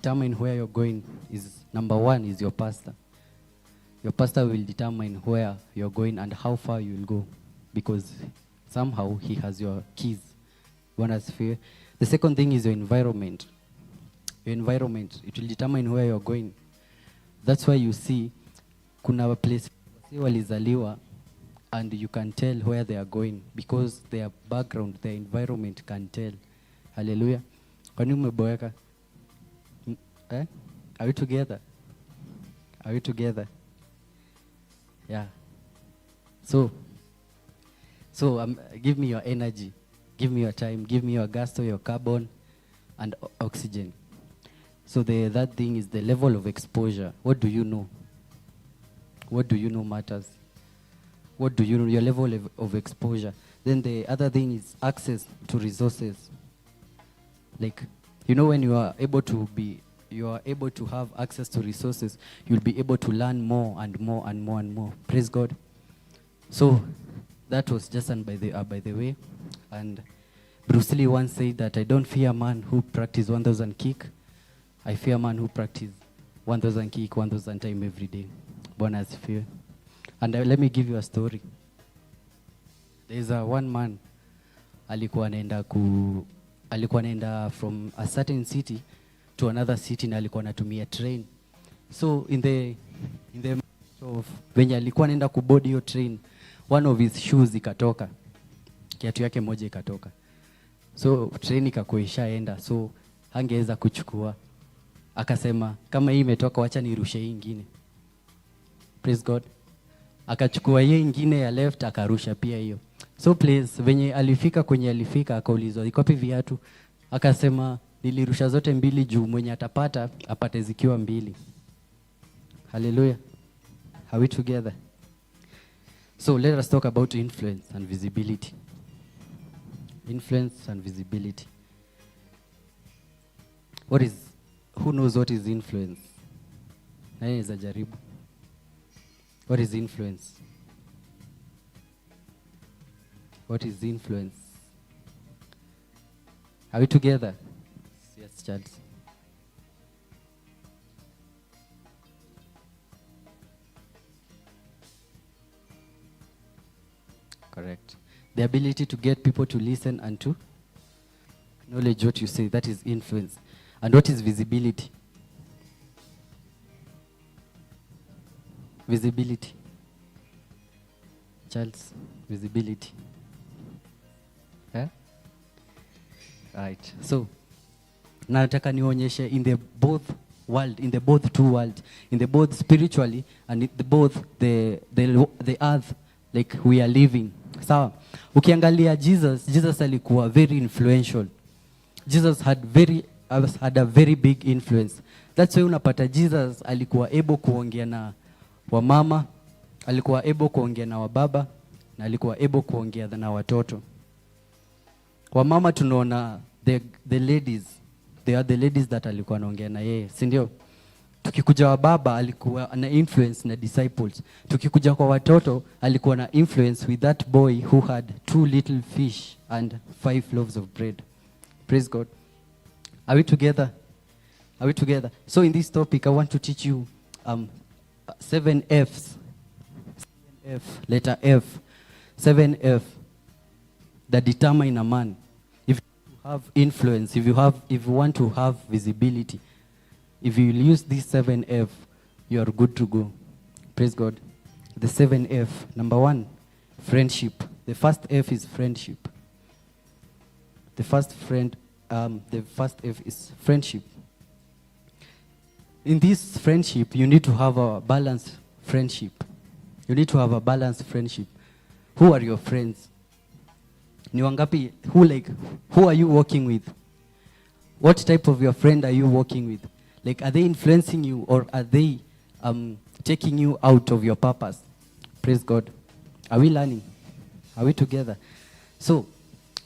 determine where you're going is, number one, is your pastor. Your pastor will determine where you're going and how far you will go, because somehow he has your keys. Fear. The second thing is your environment. Your environment, it will determine where you're going. That's why you see kuna place walizaliwa and you can tell where they are going because their background, their environment can tell. Hallelujah. Kwani umeboeka? Eh? Are we together? Are we together? Yeah. So give me your energy, give me your time, give me your gas, your carbon and oxygen. So the third thing is the level of exposure. What do you know? What do you know matters? What do you know? Your level of exposure. Then the other thing is access to resources. Like, you know, when you are able to have access to resources, you'll be able to learn more and more and more and more. Praise God. So that was just by the way. And Bruce Lee once said that I don't fear a man who practices 1,000 kick. I fear a man who practices 1,000 kick 1,000 times every day. Born as fear. And let me give you a story. There's one man alikuwa anaenda from a certain city to another city na alikuwa anatumia train. So in the of when alikuwa anaenda kuboard hiyo train, one of his shoes ikatoka. Kiatu yake moja ikatoka. So train ikakuwa ishaenda, so hangeweza kuchukua. Akasema kama hii imetoka wacha nirushe hii nyingine. Praise God. Akachukua hiyo nyingine ya left akarusha pia hiyo. So please, venye alifika kwenye alifika akaulizwa iko wapi viatu? Akasema nilirusha zote mbili juu mwenye atapata apate zikiwa mbili. Hallelujah. Are we together? So let us talk about influence and visibility. Influence and visibility. Who knows what is influence? Nani anaweza jaribu? What is influence? What is influence? Are we together? Yes, Charles. Correct. The ability to get people to listen and to acknowledge what you say, that is influence. And what is visibility? Visibility. Charles, visibility. Yeah? Right. So, nataka nionyeshe in the both two world, in the both spiritually and in the both the earth like we are living. Sawa. Ukiangalia Jesus alikuwa very influential. Jesus had a very big influence. That's why unapata Jesus alikuwa able kuongea na wamama, alikuwa able kuongea na wababa, na alikuwa able kuongea na watoto. Wamama tunaona the ladies, they are the ladies that alikuwa anaongea na yeye, si ndio? Tukikuja wa baba alikuwa na influence na disciples. Tukikuja kwa watoto alikuwa na influence with that boy who had 2 little fish and 5 loaves of bread. Praise God. Are we together? Are we together? So in this topic I want to teach you 7 F's. 7F, letter F. 7F that determine a man. If you have influence, if you want to have visibility, if you use this 7F, you are good to go. Praise God. The 7F. Number 1, friendship. The first F is friendship. The first F is friendship. In this friendship, you need to have a balanced friendship. You need to have a balanced friendship. Who are your friends? Ni wangapi? Who are you working with? What type of your friend are you working with? Like, are they influencing you or are they taking you out of your purpose? Praise God. Are we learning? Are we together? So,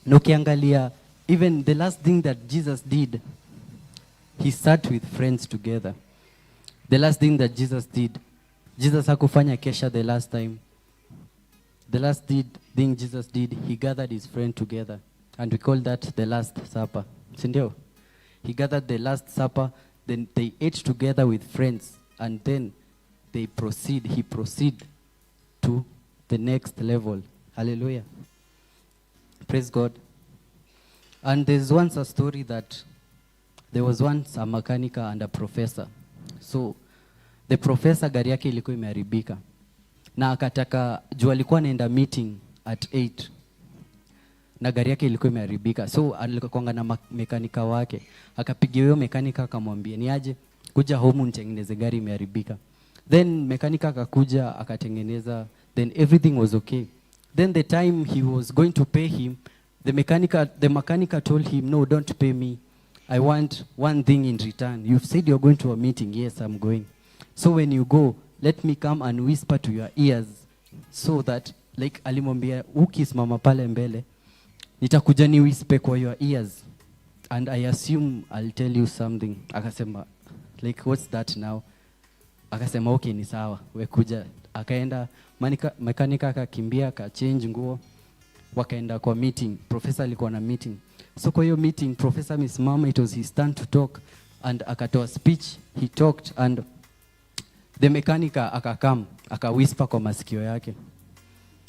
nokiangalia, even the last thing that Jesus did, he sat with friends together. The last thing that Jesus did, Jesus hakufanya kesha the last time. The last thing Jesus did, he gathered his friend together. And we call that the Last Supper. Sindio? He gathered the Last Supper Then they ate together with friends, and then he proceed to the next level. Hallelujah. Praise God. And there's once a story that there was once a mechanic and a professor. So the professor gari yake ilikuwa imeharibika, na akataka juu alikuwa anaenda meeting at 8 na gari yake ilikuwa imeharibika. So alikuwa na mekanika wake, akapigia huyo mekanika akamwambia ni aje kuja home nitengeneze gari imeharibika. Then mekanika akakuja akatengeneza, then everything was okay. Then the time he was going to pay him, the mechanic told him, no, don't pay me. I want one thing in return. You've said you're going to a meeting. Yes, I'm going. So when you go, let me come and whisper to your ears, so that, like alimwambia ukisimama pale mbele nitakuja ni whisper kwa your ears, and I assume I'll tell you something. Akasema, like, what's that now? Akasema okay, ni sawa, we kuja. Akaenda mekanika akakimbia akachange nguo, wakaenda kwa meeting. Professor alikuwa na meeting. So kwa hiyo meeting professor amesimama, it was his turn to talk, and akatoa speech. He talked and the mekanika akakam akawhisper kwa masikio yake.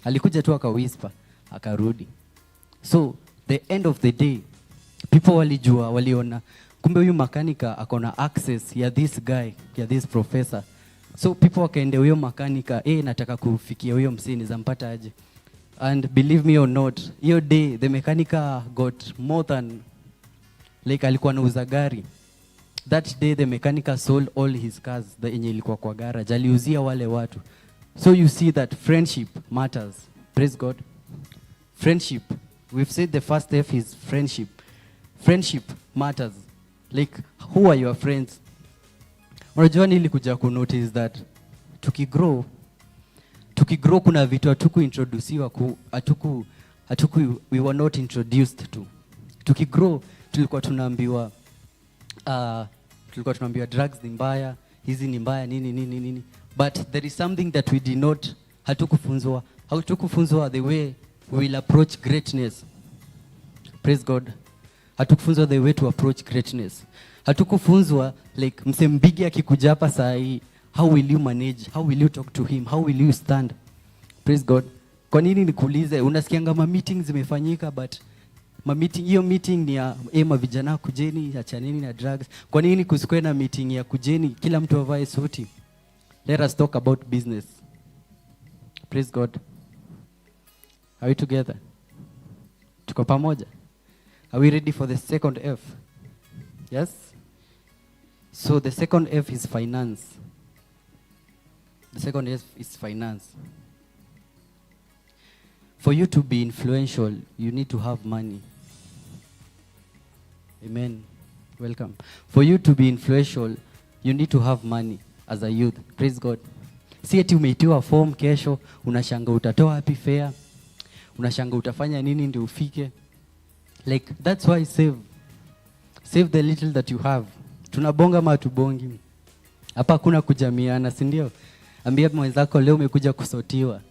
Alikuja tu akawhisper akarudi. So the end of the day, people waliona kumbe huyu makanika akona access ya this guy, ya this professor. So people wakaende huyo makanika, nataka kufikia huyo msini zampata aje. And believe me or not, hiyo day the mechanic got more than, like, alikuwa anauza gari. That day the mechanic sold all his cars yenye ilikuwa kwa garage, aliuzia wale watu. So you see that friendship matters. Praise God. Friendship, we've said the first F is friendship. Friendship matters. Like, who are your friends? Unajua nilikuja ku notice that tukigrow kuna vitu hatukuintroduciwa we were not introduced to. Tukigrow tulikuwa tunaambiwa drugs ni mbaya, hizi ni mbaya, nini. But there is something that we did not, hatukufunzwa the way we will approach greatness. Praise God. Hatukufunzwa the way to approach greatness. Hatukufunzwa, like, msembigi akikuja hapa saa hii, how will you manage? How will you talk to him? How will you stand? Praise God. Kwa nini nikuulize, unasikianga meetings zimefanyika, but hiyo meeting ni ya vijana kujeni, achaneni na drugs. Kwa nini kusikwe na meeting ya kujeni kila mtu avae suti? Let us talk about business. Praise God. Are we together? Tuko pamoja? Are we ready for the second F? Yes? So the second F is finance. The second F is finance. For you to be influential, you need to have money. Amen. Welcome. For you to be influential, you need to have money as a youth. Praise God. Si eti umeitiwa form kesho, unashanga utatoa happy fare, unashanga utafanya nini ndio ufike. Like, that's why save the little that you have. Tunabonga matubongi. Hapa hakuna kujamiana, si ndio? Ambia mwenzako leo umekuja kusotiwa.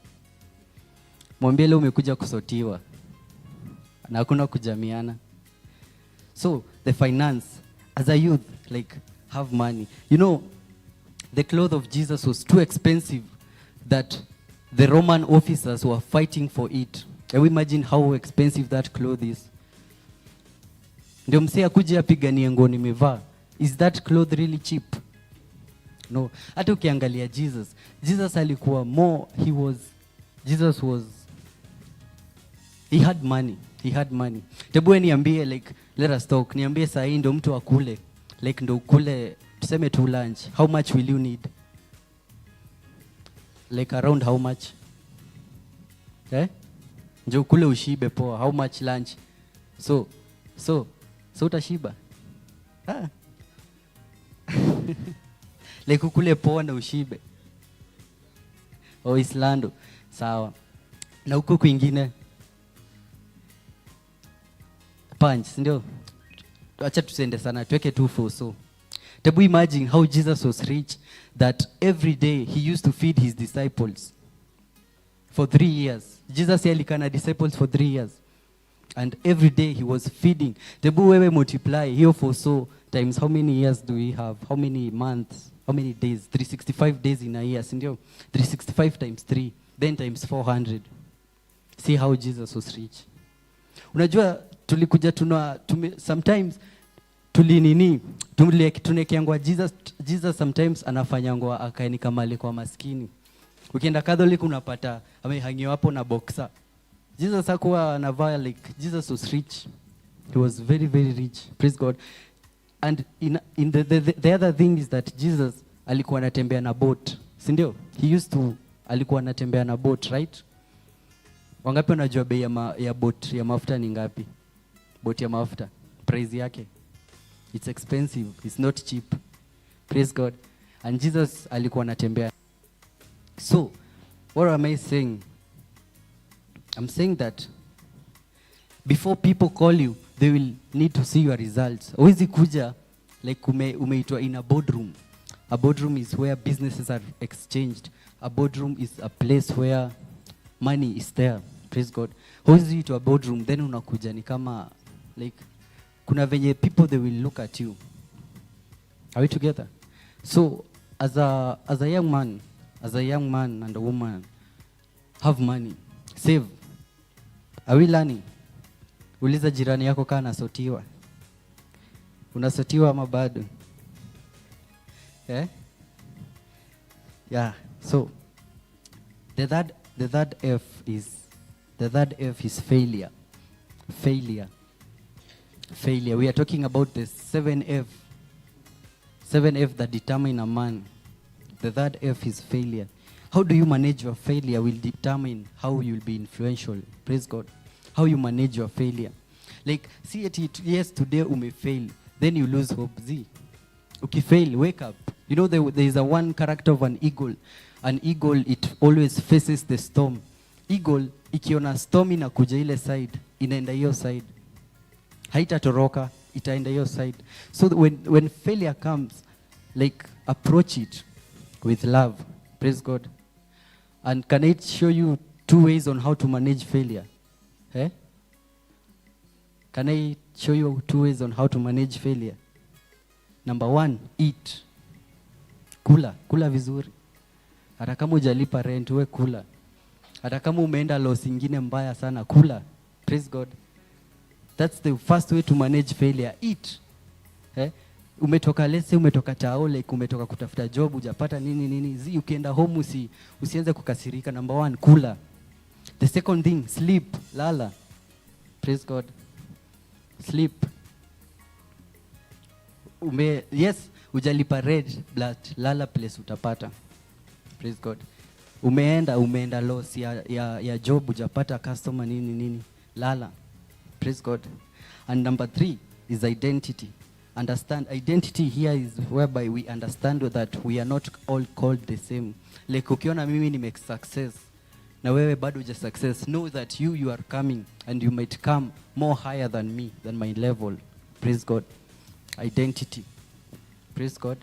Mwambie leo umekuja kusotiwa. Na hakuna kujamiana. So, the finance, as a youth, like, have money. You know, the cloth of Jesus was too expensive that the Roman officers were fighting for it. Can you imagine how expensive that cloth is? Ndio msee akuje apiganie nguo nimevaa. Is that cloth really cheap? No. Hata ukiangalia Jesus alikuwa more, he had money. Tebu niambie, like, let us talk. Niambie saa hii ndio mtu akule, like, ndio ukule tuseme tu lunch. How much will you need? Like, around how much? Ndio ukule ushibe poa. How much lunch? So utashiba. Like, ukule poa na ushibe. Islando. Sawa. Na huko kwingine punch, ndio. Acha tusende sana, tuweke tu for so. Tebu imagine how Jesus was rich, that every day he used to feed his disciples for 3 years. Jesus alikana disciples for 3 years. And every day he was feeding. Tebu wewe multiply hiyo for so times how many years do we have? How many months? How many days? 365 days in a year, sindio? 365 times 3, then times 400. See how Jesus was rich. Unajua tulikuja sometimes tunekiangwa Jesus sometimes anafanyangwa akaeni kama alikuwa maskini. Ukienda Catholic unapata amehangiwa hapo na boxer. Jesus hakuwa anavaa like Jesus was rich. He was very very rich. Praise God. And in the other thing is that Jesus alikuwa anatembea na boat. Si ndio? He used to alikuwa anatembea na boat, right? Wangapi wanajua bei ya boat ya mafuta ni ngapi? Boat ya mafuta price yake, it's expensive, it's not cheap. Praise God. And Jesus alikuwa anatembea. So what am I saying? I'm saying that before people call you, they will need to see your results. Huwezi kuja like umeitwa in a boardroom. A boardroom is where businesses are exchanged. A boardroom is a place where money is there. Praise God. Huwezi to a boardroom then unakuja ni kama like kuna venye people they will look at you. Are we together? So as a young man and a woman, have money, save. Are we learning? Uliza jirani yako kana nasotiwa. Unasotiwa ama bado? Yeah. So the third F is failure. Failure. We are talking about the 7F that determine a man. The third F is failure. How do you manage your failure will determine how you will be influential. Praise God. How you manage your failure. Like, see it, yes, today you may fail, then you lose hope. Fail, wake up. You know, there is a one character of an eagle. An eagle, it always faces the storm. Eagle, ikiona storm inakuja ile side, inaenda hiyo side. Haitatoroka, itaenda hiyo side. So when failure comes, like, approach it with love. Praise God. And can I show you 2 ways on how to manage failure? Can I show you 2 ways on how to manage failure? Number 1, eat. Kula vizuri. Hata kama hujalipa rent, we kula. Hata kama umeenda loss ingine mbaya sana, kula. Praise God. That's the first way to manage failure. Eat. Umetoka chao, like umetoka kutafuta job, hujapata nini. Ukienda home usianze kukasirika. Number 1, kula. The second thing, sleep, lala. Praise God. Sleep. Yes, hujalipa rent, but lala place utapata. Praise God. Umeenda loss ya job, hujapata customer nini. Lala. Praise God. And number 3 is identity. Understand, identity here is whereby we understand that we are not all called the same. Like ukiona mimi ni make success na wewe bado huja success, know that you are coming and you might come more higher than me, than my level. Praise God. Identity. Praise God.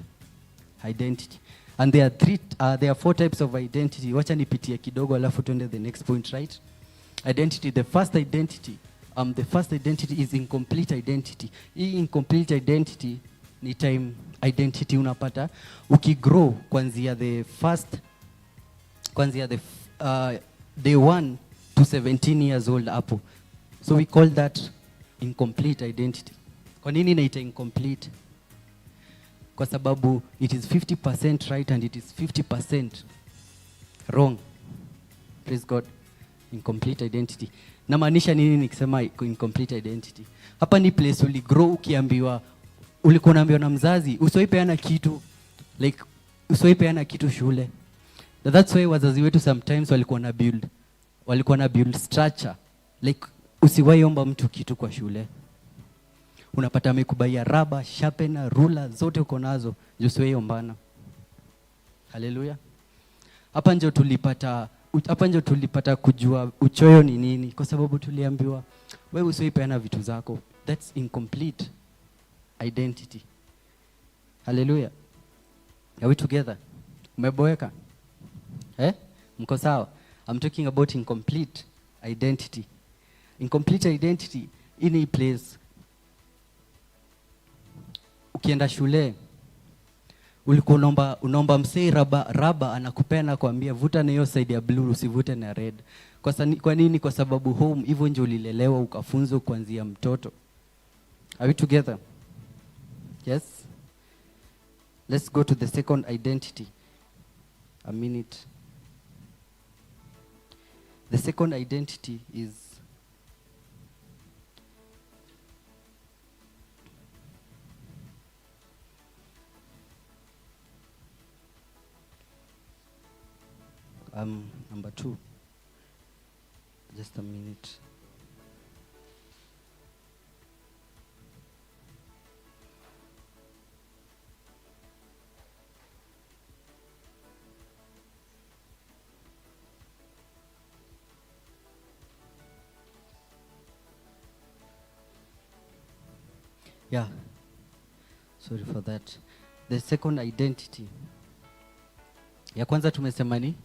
Identity. And there are 4 types of identity. Wacha nipitie kidogo alafu tuende the next point, right? Identity. The first identity is incomplete identity. Hii incomplete identity ni time identity unapata ukigrow kuanzia the day 1 to 17 years old hapo. So we call that incomplete identity. Kwa nini inaita incomplete? Kwa sababu it is 50% right and it is 50% wrong. Praise God. Incomplete identity. Namaanisha nini nikisema incomplete identity? Hapa ni place uligrow ulikuwa unaambiwa na mzazi usiwahipeana kitu, like usiwahipeana kitu shule. That's why wazazi wetu sometimes walikuwa na build structure, like usiwaiomba mtu kitu kwa shule. Unapata amekubaia raba, sharpener, ruler, zote uko nazo, usiwaiombana. Hallelujah. Hapa ndio tulipata kujua uchoyo ni nini, kwa sababu tuliambiwa wewe usiwahipeana vitu zako. That's incomplete identity. Hallelujah. Are we together? Umeboeka? Mko sawa? I'm talking about incomplete identity. Incomplete identity in a place ukienda shule ulikuwa unaomba msee raba anakupea na kuambia vuta na hiyo side ya blue usivute na red. Kwa nini? Kwa sababu home hivyo ndio ulilelewa ukafunzwa kuanzia mtoto. Are we together? Yes. Let's go to the second identity. A minute. The second identity is number 2. Just a minute. Yeah. Sorry for that. The second identity. Ya kwanza tumesema ni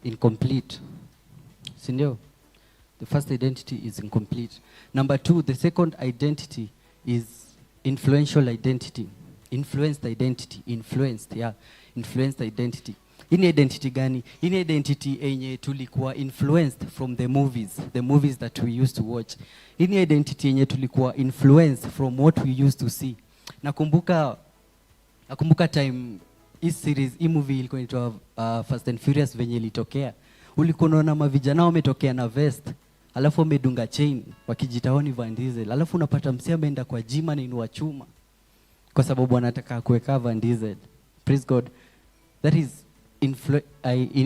incomplete. Sindio? The first identity is incomplete. Number 2, the second identity is influential identity. Influenced identity. Influenced identity. Ini identity gani? Ini identity enye tulikuwa influenced from the movies that we used to watch. Ini identity enye tulikuwa influenced from what we used to see. Nakumbuka time hii movie ilikuwa inaitwa Fast and Furious venye ilitokea. Ulikuwa unaona mavijana wametokea na vest, alafu wamedunga chain wakijitaoni Van Diesel. Alafu unapata msia ameenda kwa gym na inua chuma kwa sababu anataka kuweka Van Diesel. Praise God. That is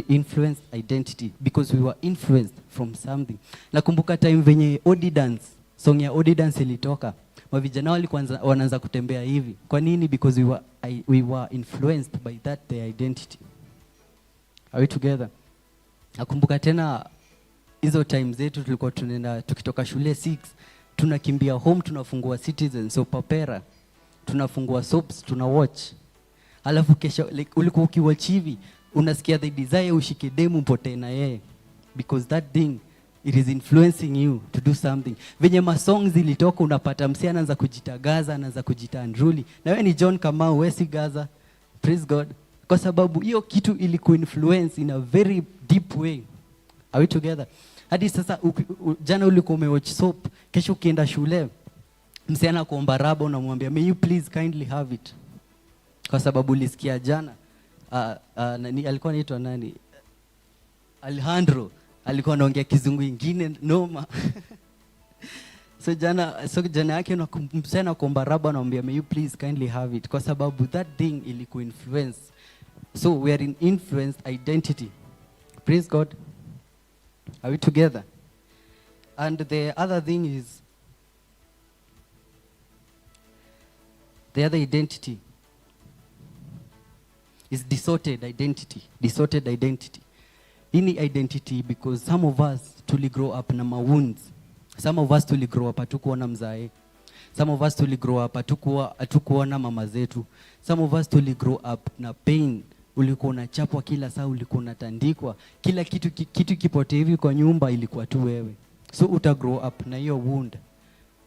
influenced identity because we were influenced from something. Nakumbuka time venye Odi Dance, song ya Odi Dance ilitoka. Mavijana walikuwa wanaanza kutembea hivi. Kwa nini? Because we were influenced by that their identity. Are we together? Nakumbuka tena hizo time zetu tulikuwa tunaenda tukitoka shule 6 tunakimbia home tunafungua Citizen soap opera. Tunafungua soaps tuna watch. Alafu kesho like, ulikuwa ukiwatch hivi unasikia the desire ushike demu potee na yeye because that thing it is influencing you to do something. Venye masongs zilitoka unapata msia anaanza kujitagaza, anaanza kujita Andruli. Na wewe ni John Kamau, wewe si Gaza. Praise God. Kwa sababu hiyo kitu ilikuinfluence in a very deep way. Are we together? Hadi sasa jana ulikuwa umewatch soap, kesho ukienda shule msia anakuomba raba unamwambia may you please kindly have it. Kwa sababu ulisikia jana alikuwa anaitwa nani? Alejandro alikuwa anaongea kizungu ingine noma. So jana yake msana kuomba raba anamwambia may you please kindly have it kwa sababu that thing ilikuinfluence. So we are in influenced identity. Praise God. Are we together? And the other thing is the other identity is distorted identity. Ini identity because some of us tuli grow up na wounds. Some of us tuli grow up hatukuona mzae. Some of us tuli grow up hatukuona mama zetu. Some of us tuli grow up na pain. Ulikuwa unachapwa kila saa, ulikuwa unatandikwa. Kila kitu kipote hivi kwa nyumba ilikuwa tu wewe. So uta grow up na hiyo wound.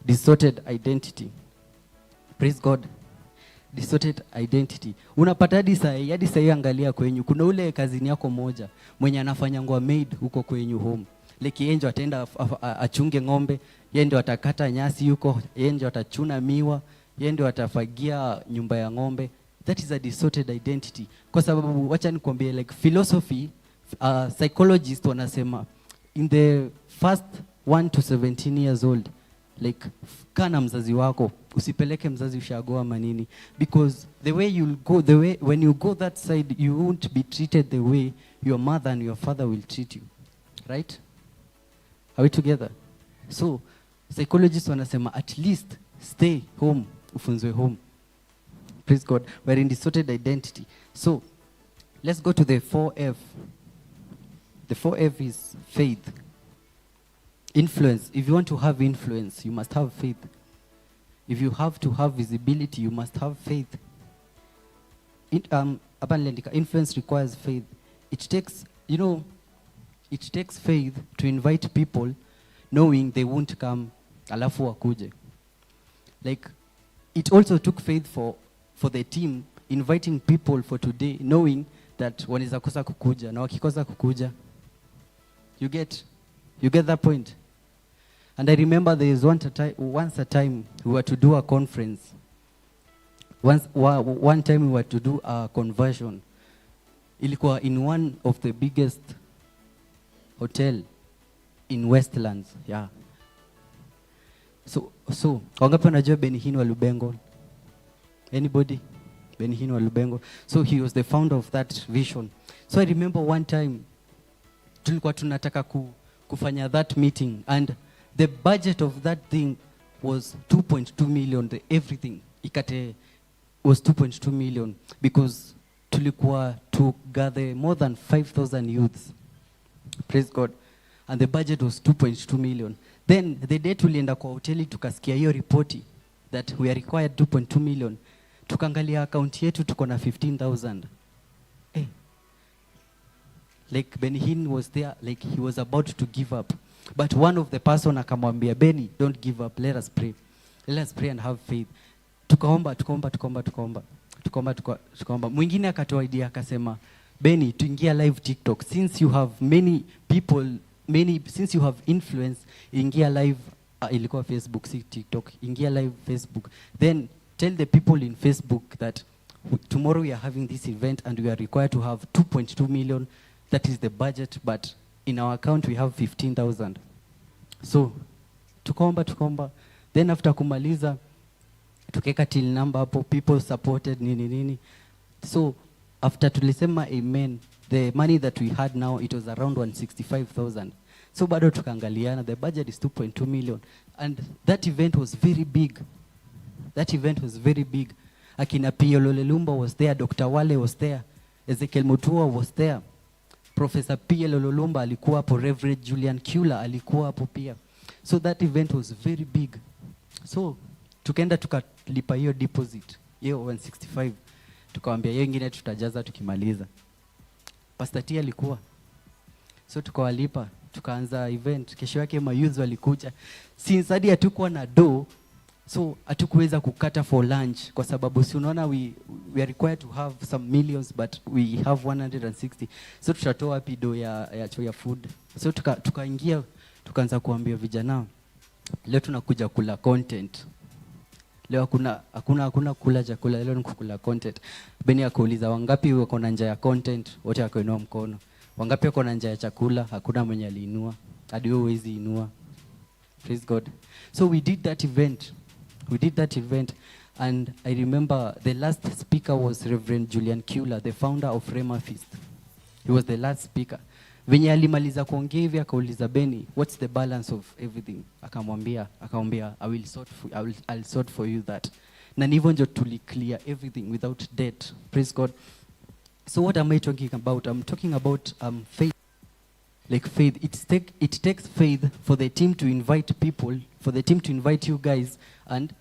Distorted identity. Praise God. Distorted identity. Unapata hadi saa angalia kwenyu. Kuna ule kazini yako moja mwenye anafanya ngwa maid huko kwenyu home. Like yeye ndio ataenda achunge ng'ombe, yeye ndio atakata nyasi huko, yeye ndio atachuna miwa, yeye ndio atafagia nyumba ya ng'ombe. That is a distorted identity. Kwa sababu wacha nikwambie like philosophy, psychologists wanasema in the first 1 to 17 years old, like kana mzazi wako, usipeleke mzazi ushagoa manini, because the way you'll go, when you go that side you won't be treated the way your mother and your father will treat you. Right? Are we together? So psychologists wanasema at least stay home, ufunzwe home. Praise God. We're in distorted identity. So let's go to the 4F. The 4F is faith. Influence. If you want to have influence, you must have faith. If you have to have visibility, you must have faith. Influence requires faith. It takes faith to invite people knowing they won't come alafu wakuje. Like it also took faith for the team inviting people for today, knowing that wanaweza kosa kukuja, na wakikosa kukuja, you get that point. And I remember there is once a time we were to do a conference. One time we were to do a conversion. Ilikuwa in one of the biggest hotel in Westlands, yeah. So wangapi wanajua Benny Hinn wa Lubengo? Anybody? Benny Hinn wa Lubengo. So he was the founder of that vision. So I remember one time tulikuwa tunataka kufanya that meeting, and the budget of that thing was 2.2 million. Everything ikate was 2.2 million because tulikuwa to gather more than 5,000 youths. Praise God. And the budget was 2.2 million. Then the day tulienda kwa hoteli tukasikia hiyo ripoti that we are required 2.2 million. Tukaangalia account yetu tuko na 15,000. Like Benny Hinn was there, like he was about to give up. But one of the person akamwambia, Benny, don't give up, let us pray. Let us pray and have faith. Tukaomba. Mwingine akatoa idea akasema, Benny, tuingia live TikTok. Since you have many people, since you have influence, ingia live, ilikuwa Facebook, si TikTok, ingia live Facebook. Then tell the people in Facebook that tomorrow we are having this event and we are required to have 2.2 million. That is the budget, but in our account we have 15,000. So tukaomba. Then after kumaliza tukeka till number hapo, people supported nini. So after tulisema amen, the money that we had now, it was around 165,000. So bado tukaangaliana, the budget is 2.2 million, and that event was very big. Akina Pio Lolelumba was there, Dr. Wale was there, Ezekiel Mutua was there, Professor Pio Lolelumba alikuwa hapo, Reverend Julian Kula alikuwa hapo pia. So that event was very big. So tukaenda tukalipa hiyo deposit, hiyo 165. Tukawaambia hiyo ingine tutajaza tukimaliza. Pastor T alikuwa. So tukawalipa, tukaanza event. Kesho yake mayouth walikuja. Since hadi hatukuwa na do, so hatukuweza kukata for lunch kwa sababu si unaona we are required to have some millions, but we have 160. So tutatoa wapi do ya food? So tukaingia tukaanza kuambia vijana, leo tunakuja kula content. Leo hakuna kula chakula, leo ni kukula content. Benny akauliza wangapi wako na njaa ya content, wote wakainua mkono. Wangapi wako na njaa ya chakula, hakuna mwenye aliinua. Hadi wewe huwezi inua. Praise God. So we did that event, and I remember the last speaker was Reverend Julian Kula, the founder of Rema Feast. He was the last speaker. Venye alimaliza kuongea hivi akauliza Benny, what's the balance of everything? Akamwambia I'll sort for you that. Na hivyo ndio clear everything without debt. Praise God. So what am I talking about? I'm talking about faith. Like faith, it takes faith for the team to invite people, for the team to invite you guys, and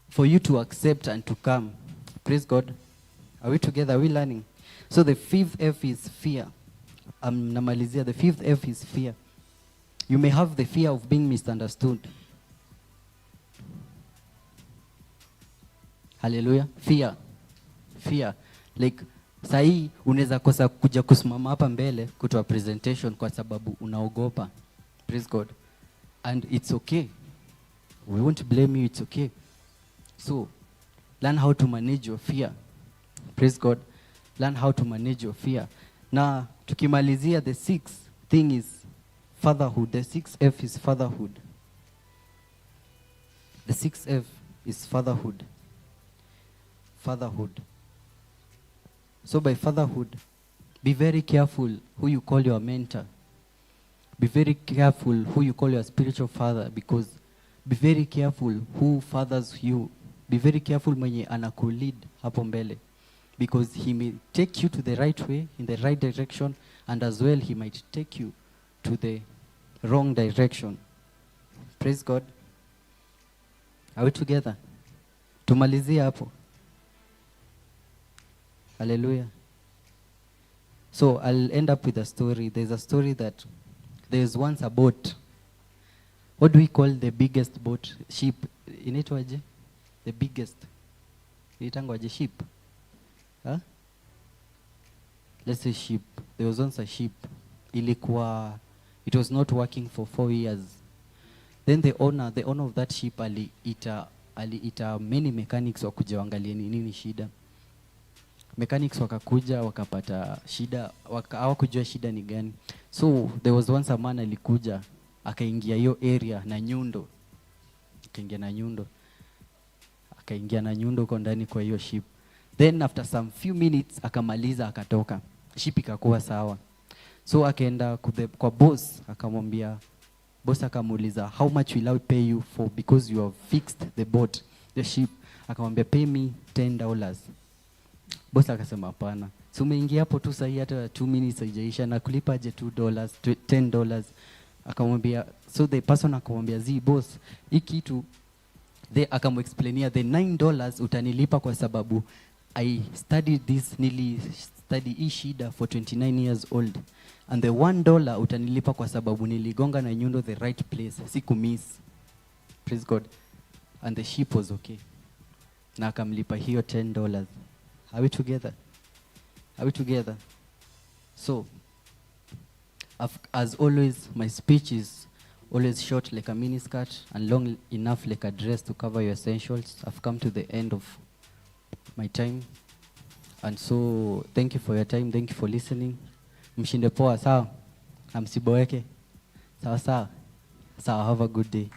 for you to accept and to come. Praise God. Are we together? Are we learning? So the fifth F is fear. Namalizia, the fifth F is fear. You may have the fear of being misunderstood. Hallelujah. Fear. Like, sahi unaweza kosa kuja kusimama hapa mbele kutoa presentation kwa sababu unaogopa. Praise God. And it's okay. We won't blame you, it's okay. So, learn how to manage your fear. Praise God. Learn how to manage your fear. Na tukimalizia, the sixth thing is fatherhood. The sixth F is fatherhood. The sixth F is fatherhood. Fatherhood. So by fatherhood, be very careful who you call your mentor. Be very careful who you call your spiritual father, because be very careful who fathers you. Be very careful mwenye anakulead hapo mbele, because he may take you to the right way, in the right direction, and as well he might take you to the wrong direction. Praise God. Are we together? Tumalizie hapo. Hallelujah. So I'll end up with a story. There's a story that there's once a boat. What do we call the biggest boat? Ship. Inaitwaje? the biggest. Ilitangwaje sheep? Huh? Let's say sheep. There was once a sheep. Ilikuwa, it was not working for 4 years. Then the owner of that sheep aliita many mechanics wakuja waangalie nini shida. Mechanics wakakuja wakapata shida, hawakujua shida ni gani. So there was once a man alikuja akaingia hiyo area na nyundo. Akaingia na nyundo kwa ndani kwa hiyo sheep. Then after some few minutes akamaliza akatoka. Sheep ikakuwa sawa. So akaenda kwa boss akamwambia, boss akamuuliza, how much will I pay you for because you have fixed the sheep? Akamwambia, pay me $10. Boss akasema hapana. So umeingia hapo tu sahi hata 2 minutes haijaisha na kulipa aje $2, $10. Akamwambia, so the person akamwambia, boss, hii kitu akamexplainia the $9 utanilipa kwa sababu I studied this, study hii shida for 29 years old, and the $1 utanilipa kwa sababu niligonga na nyundo the right place, siku miss. Praise God. And the sheep was okay. Na akamlipa hiyo $10. Are we together? So as always, my speech is always short like a mini skirt and long enough like a dress to cover your essentials. I've come to the end of my time, and so thank you for your time, thank you for listening. Mshinde poa, sawa? Amsiboeke. Sawa. Have a good day.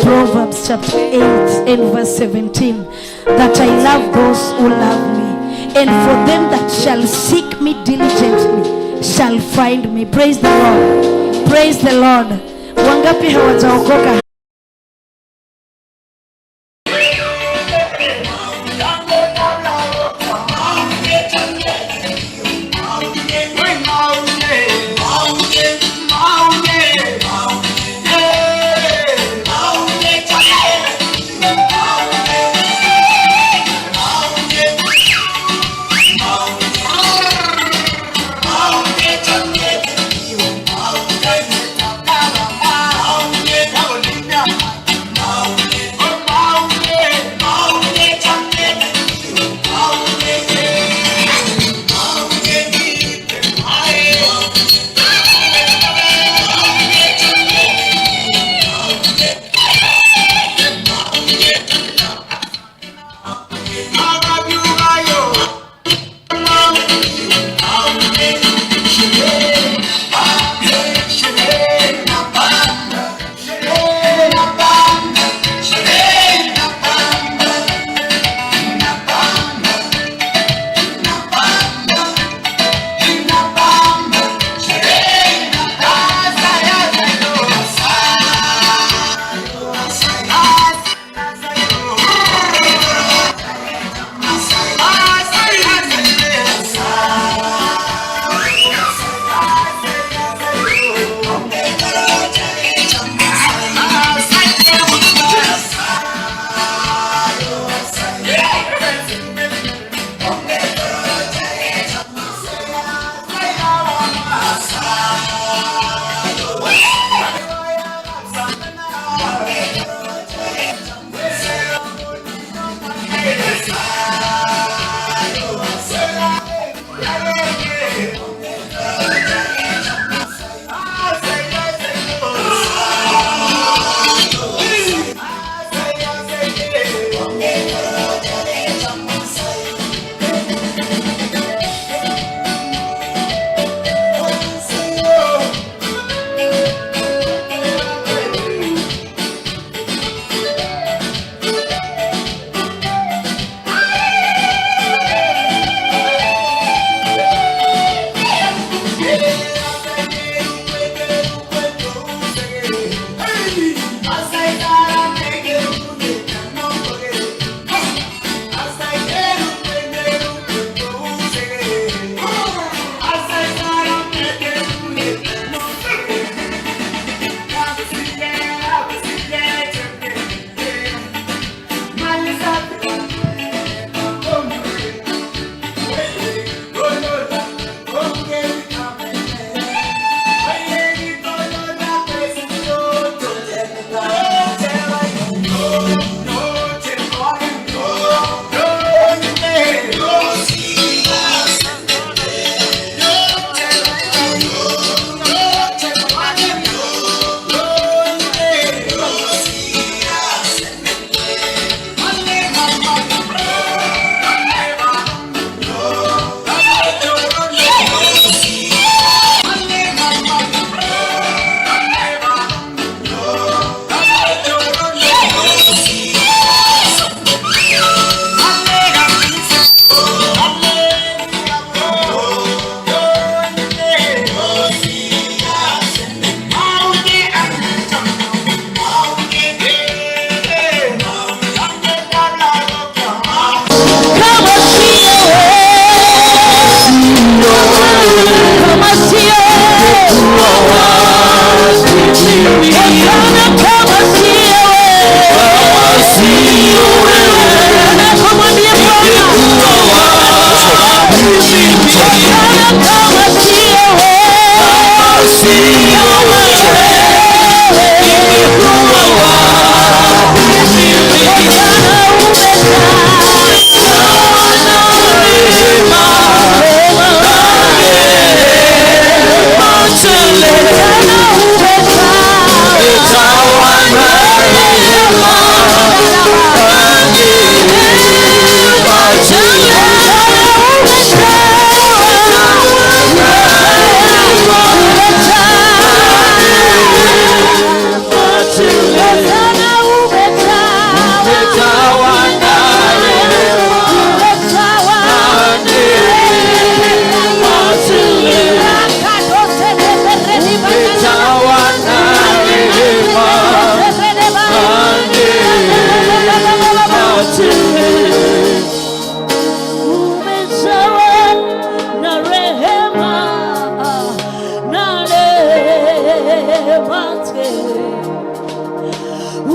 Proverbs chapter 8 and verse 17, that I love those who love me, and for them that shall seek me diligently shall find me. Praise the Lord. Praise the Lord. Wangapi hawajaokoka? Hallelujah.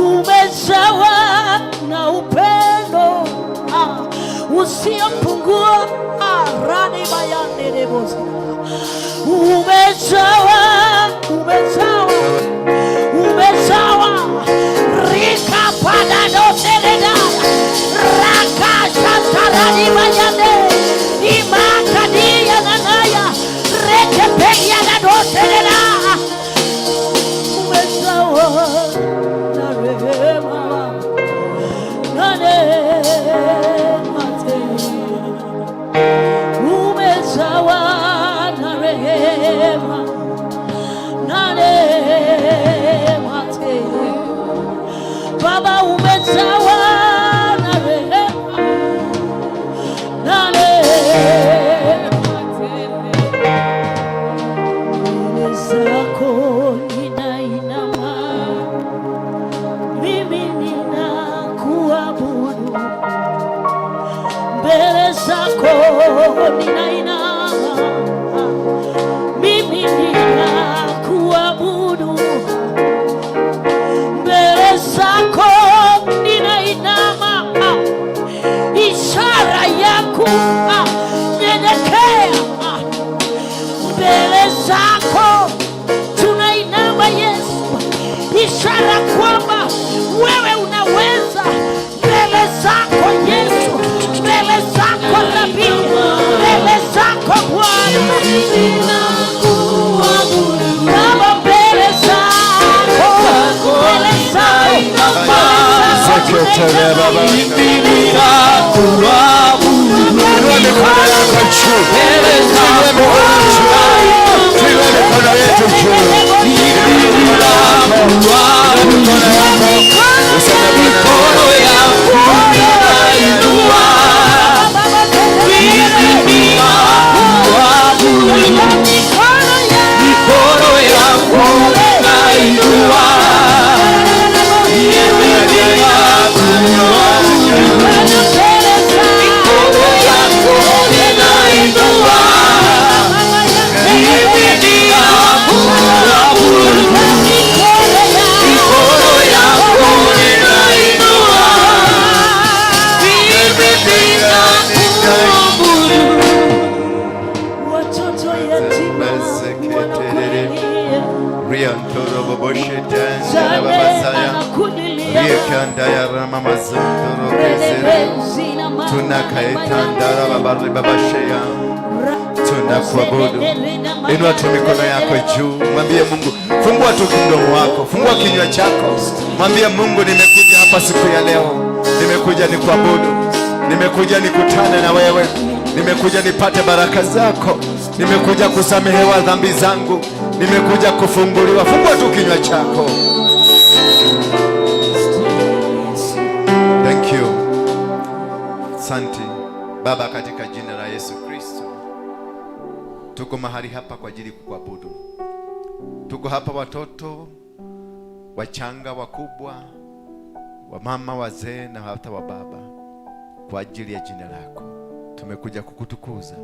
Umejawa na upendo usiopungua, rani bayande debosi. Umejawa rika pada doseleda raka shatarani bayande imakadia nanaya reke pegia na doseleda. Umejawa na rehema na neema tele. Umejawa na rehema na neema tele. Baba umejawa na rehema na neema tele. Mbele zako ninainama, mimi ninakuabudu. Mbele zako ninainama, mimi ninakuabudu. Mbele zako ninainama, ishara yako nyenyekea. Mbele zako tunainama Yesu, ishara kwamba wewe unaweza. Mbele zako Yesu, mbele zako Nabii, mbele zako Bwana Baba, mbele zako, mbele zako tunakuabudu. Inua tu mikono yako juu, mwambie Mungu, fungua tu mdomo wako, fungua kinywa chako, mwambie Mungu, nimekuja hapa siku ya leo, nimekuja nikuabudu, nimekuja nikutane na wewe, nimekuja nipate baraka zako, nimekuja kusamehewa dhambi zangu, nimekuja kufunguliwa. Fungua tu kinywa chako. Thank you. Asante. Baba, katika jina la Yesu Kristo, tuko mahali hapa kwa ajili kukuabudu. Tuko hapa watoto wachanga, wakubwa, wamama, wazee na hata wababa, kwa ajili ya jina lako. Tumekuja kukutukuza.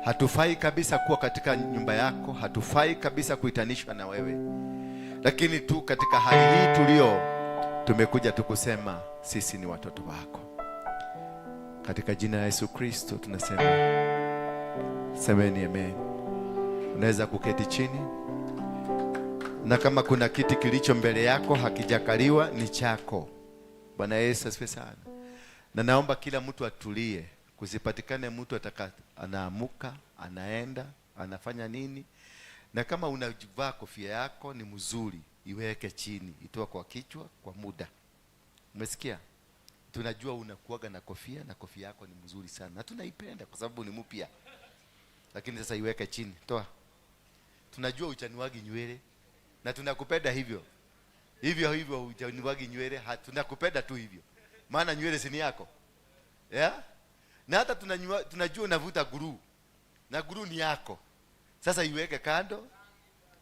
Hatufai kabisa kuwa katika nyumba yako, hatufai kabisa kuitanishwa na wewe, lakini tu katika hali hii tulio, tumekuja tukusema sisi ni watoto wako. Katika jina la Yesu Kristo tunasema, semeni amen. Unaweza kuketi chini, na kama kuna kiti kilicho mbele yako hakijakaliwa ni chako. Bwana Yesu asifiwe sana. Na naomba kila mtu atulie, kusipatikane mtu anaamuka, anaenda, anafanya nini. Na kama unavaa kofia yako ni mzuri, iweke chini, itoa kwa kichwa kwa muda. Umesikia? Tunajua unakuaga na kofia, na kofia yako ni mzuri sana, na tunaipenda kwa sababu ni mpya. Lakini sasa iweke chini, toa. Tunajua uchanuagi nywele, na tunakupenda hivyo hivyo. Uchanuagi nywele, tunakupenda tu hivyo, maana nywele si ni yako, yeah? Na hata tunajua unavuta guru, na guru ni yako. Sasa iweke kando.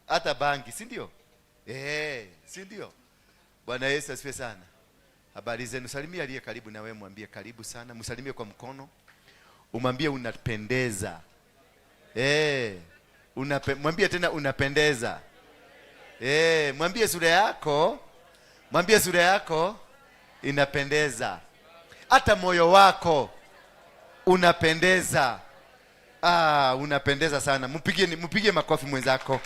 Hata bangi, si ndio? Si ndio? Bwana Yesu asifiwe sana. Habari zenu? Salimia aliye karibu na wewe, mwambie karibu sana. Msalimie kwa mkono, umwambie unapendeza. Mwambie tena unapendeza. Mwambie sura yako inapendeza. Hata moyo wako unapendeza. Unapendeza sana. Mpige makofi mwenzako.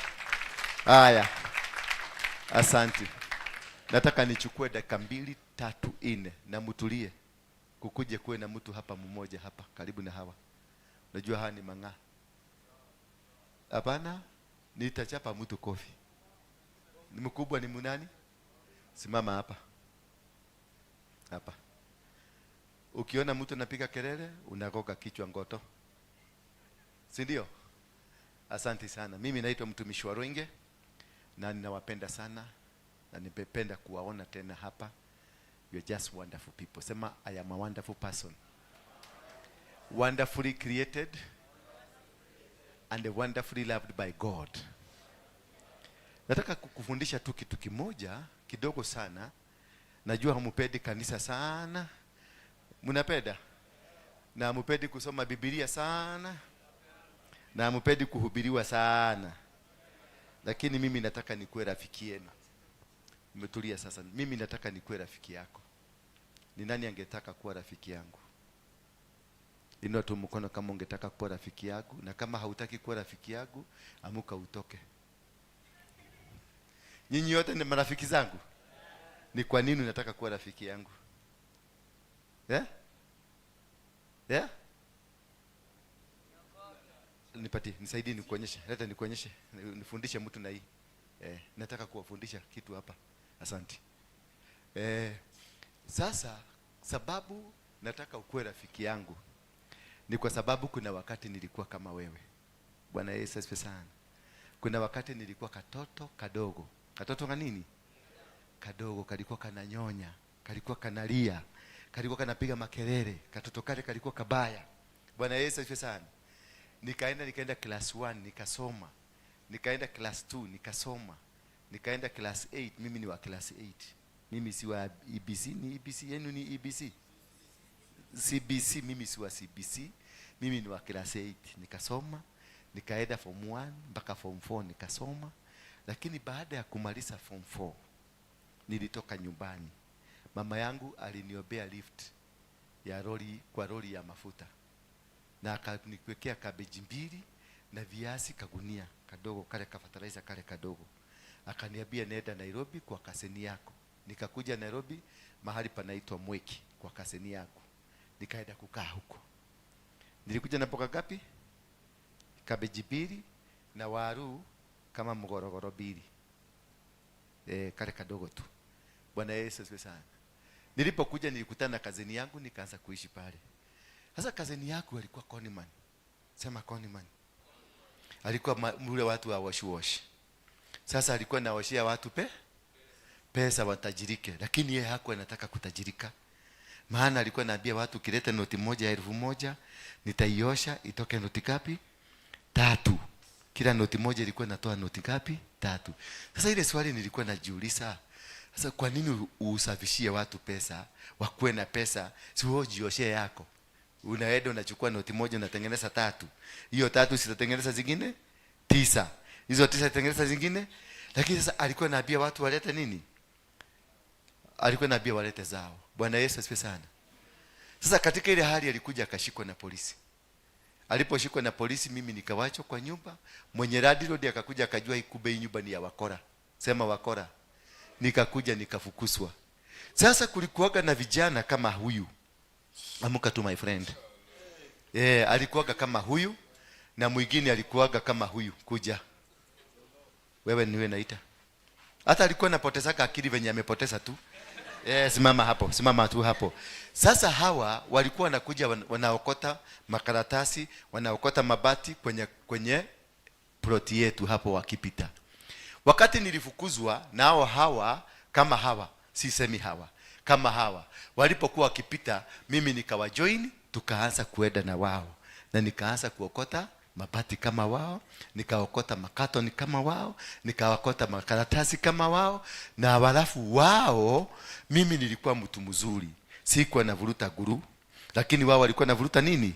Haya. Asante. Nataka nichukue dakika 2, 3, 4 na mtulie. Kukuje kuwe na mtu hapa mmoja hapa karibu na hawa. Unajua hawa ni mang'aa. Hapana, nitachapa mtu kofi. Ni mkubwa, ni munani? Simama hapa. Hapa. Ukiona mtu anapiga kelele, unagoga kichwa ngoto. Si ndio? Asante sana. Mimi naitwa mtumishi wa Rwenge, na ninawapenda sana, na nipenda kuwaona tena hapa. You're just wonderful people. Sema, I am a wonderful person. Wonderfully created and wonderfully loved by God. Nataka kukufundisha tu kitu kimoja kidogo sana. Najua hamupendi kanisa sana. Mnapenda? Na hamupendi kusoma Biblia sana. Na hamupendi kuhubiriwa sana. Lakini mimi nataka nikuwe rafiki yenu. Umetulia sasa. Mimi nataka nikuwe rafiki yako. Ni nani angetaka kuwa rafiki yangu? Inua tu mkono kama ungetaka kuwa rafiki yangu, na kama hautaki kuwa rafiki yangu, amuka utoke. Nyinyi wote ni marafiki zangu. Ni kwa nini unataka kuwa rafiki yangu? Nisaidie nikuonyeshe. Leta nikuonyeshe. Nifundishe mtu na hii. Nataka kuwafundisha kitu hapa. Asante. Sasa sababu nataka ukuwe rafiki yangu ni kwa sababu kuna wakati nilikuwa kama wewe. Bwana Yesu asifiwe sana. Kuna wakati nilikuwa katoto kadogo. Katoto kanini? Kadogo, kalikuwa kananyonya, kalikuwa kanalia, kalikuwa kanapiga makelele. Katoto kale kalikuwa kabaya. Bwana Yesu asifiwe sana. Nikaenda class 1 nikasoma. Nikaenda class 2 nikasoma. Nikaenda class 8. Mimi ni wa class 8. Mimi si wa EBC. Ni EBC yenu ni EBC? CBC. Mimi si wa CBC. Mimi ni wa class 8. Nikasoma. Nikaenda form 1 mpaka form 4 nikasoma. Lakini baada ya kumaliza form 4 nilitoka nyumbani. Mama yangu aliniombea lift ya lori ya mafuta. Na akaniwekea cabbage 2 na viazi kagunia kadogo, kale ka fertilizer kale kadogo. Akaniambia nenda Nairobi kwa kaseni yako. Nikakuja Nairobi mahali panaitwa Mweki kwa kaseni yako. Nikaenda kukaa huko. Nilikuja na mboga gapi? Cabbage 2 na waru kama mgorogoro 2. Kale kadogo tu. Bwana Yesu asifiwe sana. Nilipokuja nilikutana na kazeni yangu, nikaanza kuishi pale. Sasa kazeni yako alikuwa Koniman. Sema Koniman. Alikuwa mule watu wa wash. Sasa alikuwa anaoshia watu pesa watajirike, lakini yeye hakuwa anataka kutajirika. Maana alikuwa anaambia watu kileta noti moja ya 1,000 nitaiosha itoke noti ngapi? 3. Kila noti moja ilikuwa inatoa noti ngapi? 3. Sasa ile swali nilikuwa najiuliza, sasa kwa nini usafishie watu pesa, wakuwe na pesa, si wewe jioshe yako? Unaenda unachukua noti moja unatengeneza 3. Hiyo 3 sitatengeneza zingine 9. Hizo 9 zitatengeneza zingine. Lakini sasa alikuwa anaambia watu walete nini? Alikuwa anaambia walete zao. Bwana Yesu asifiwe sana. Sasa katika ile hali alikuja akashikwa na polisi. Aliposhikwa na polisi, mimi nikawachwa kwa nyumba. Mwenye landlord akakuja akajua ikube nyumba ni ya wakora. Sema wakora. Nikakuja nikafukuzwa. Sasa kulikuwaga na vijana kama huyu. Amuka tu my friend. Alikuwaga kama huyu na mwingine alikuwaga kama huyu. Kuja. Wewe niwe naita. Hata alikuwa anapoteza akili venye amepoteza tu. Simama hapo, simama tu hapo. Sasa hawa walikuwa wanakuja wanaokota makaratasi, wanaokota mabati kwenye ploti yetu hapo wakipita. Wakati nilifukuzwa nao hawa kama hawa, sisemi hawa, kama hawa walipokuwa wakipita, mimi nikawajoin, tukaanza kuenda na wao. Na nikaanza kuokota mabati kama wao, nikaokota makatoni kama wao, nikaokota makaratasi kama wao. Na walafu wao, mimi nilikuwa mtu mzuri, sikuwa navuruta guru, lakini wao walikuwa navuruta nini?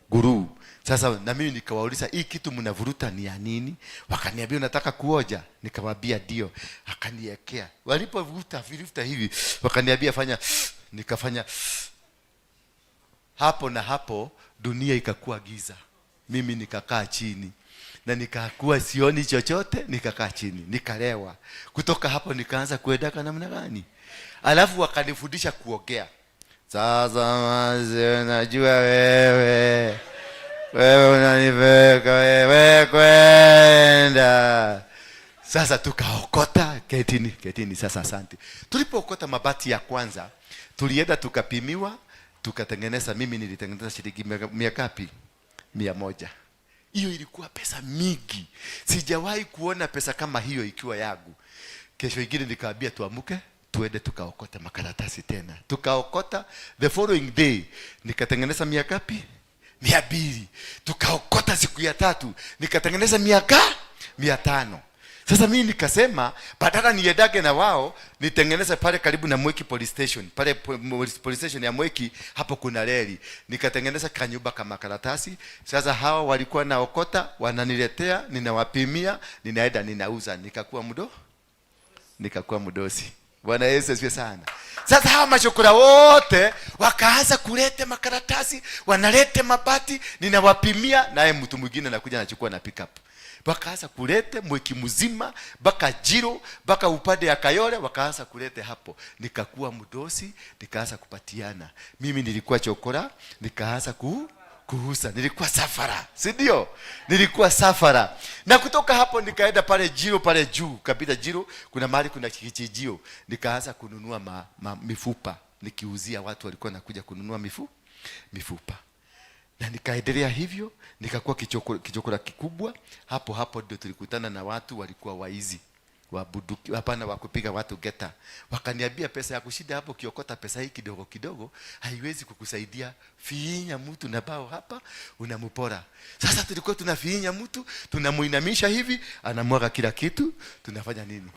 Guru. Sasa na mimi nikawauliza, hii kitu mnavuruta ni ya nini? Wakaniambia unataka kuoja? Nikamwambia ndio. Akaniekea. Walipovuruta hivi, wakaniambia fanya, nikafanya. Hapo na hapo dunia ikakuwa giza. Mimi nikakaa chini na nikakuwa sioni chochote, nikakaa chini, nikalewa. Kutoka hapo nikaanza kuendaka namna gani? Alafu wakanifundisha kuogea. Sasa maze najua wewe unanipeka wewe kwenda. Sasa tukaokota, ketini sasa asante. Tulipookota mabati ya kwanza, tulienda tukapimiwa, tukatengeneza, mimi nilitengeneza shilingi mia ngapi? 100. Hiyo ilikuwa pesa mingi. Sijawahi kuona pesa kama hiyo ikiwa yangu. Kesho ingine nikaambia tuamuke, tuende tukaokota makaratasi tena. Tukaokota, the following day nikatengeneza mia ngapi? 200. Tukaokota siku ya 3, nikatengeneza 500. Sasa mimi nikasema badala niendage na wao, nitengeneze pale karibu na Mweki police station. Pale police station ya Mweki hapo kuna reli. Nikatengeneza kanyumba kama karatasi. Sasa hawa walikuwa naokota, wananiletea, ninawapimia, ninaenda ninauza. Nikakuwa mdosi. Bwana Yesu asifiwe sana. Sasa hawa machokora wote wakaanza kulete makaratasi, wanalete mabati, ninawapimia, naye mtu mwingine anakuja anachukua na pick up. Wakaanza kulete Mweki mzima, baka Jiro, baka upande ya Kayole, wakaanza kulete hapo. Nikakuwa mdosi, nikaanza kupatiana. Mimi nilikuwa chokora, nikaanza kuhusa. Nilikuwa safara, si ndio? Nilikuwa safara. Na kutoka hapo nikaenda pale Jiro, pale juu kabisa Jiro, kuna mahali kuna kichijio. Nikaanza kununua mifupa, nikiuzia watu walikuwa nakuja kununua mifupa. Na nikaendelea hivyo, nikakuwa kichokora kikubwa. Hapo ndio tulikutana na watu walikuwa waizi, wabuduki, hapana wakupiga watu geta. Wakaniambia pesa ya kushida hapo kiokota pesa hii kidogo kidogo haiwezi kukusaidia. Fiinya mtu na bao hapa unampora. Sasa tulikuwa tunafiinya mtu, tunamuinamisha hivi, anamwaga kila kitu, tunafanya nini?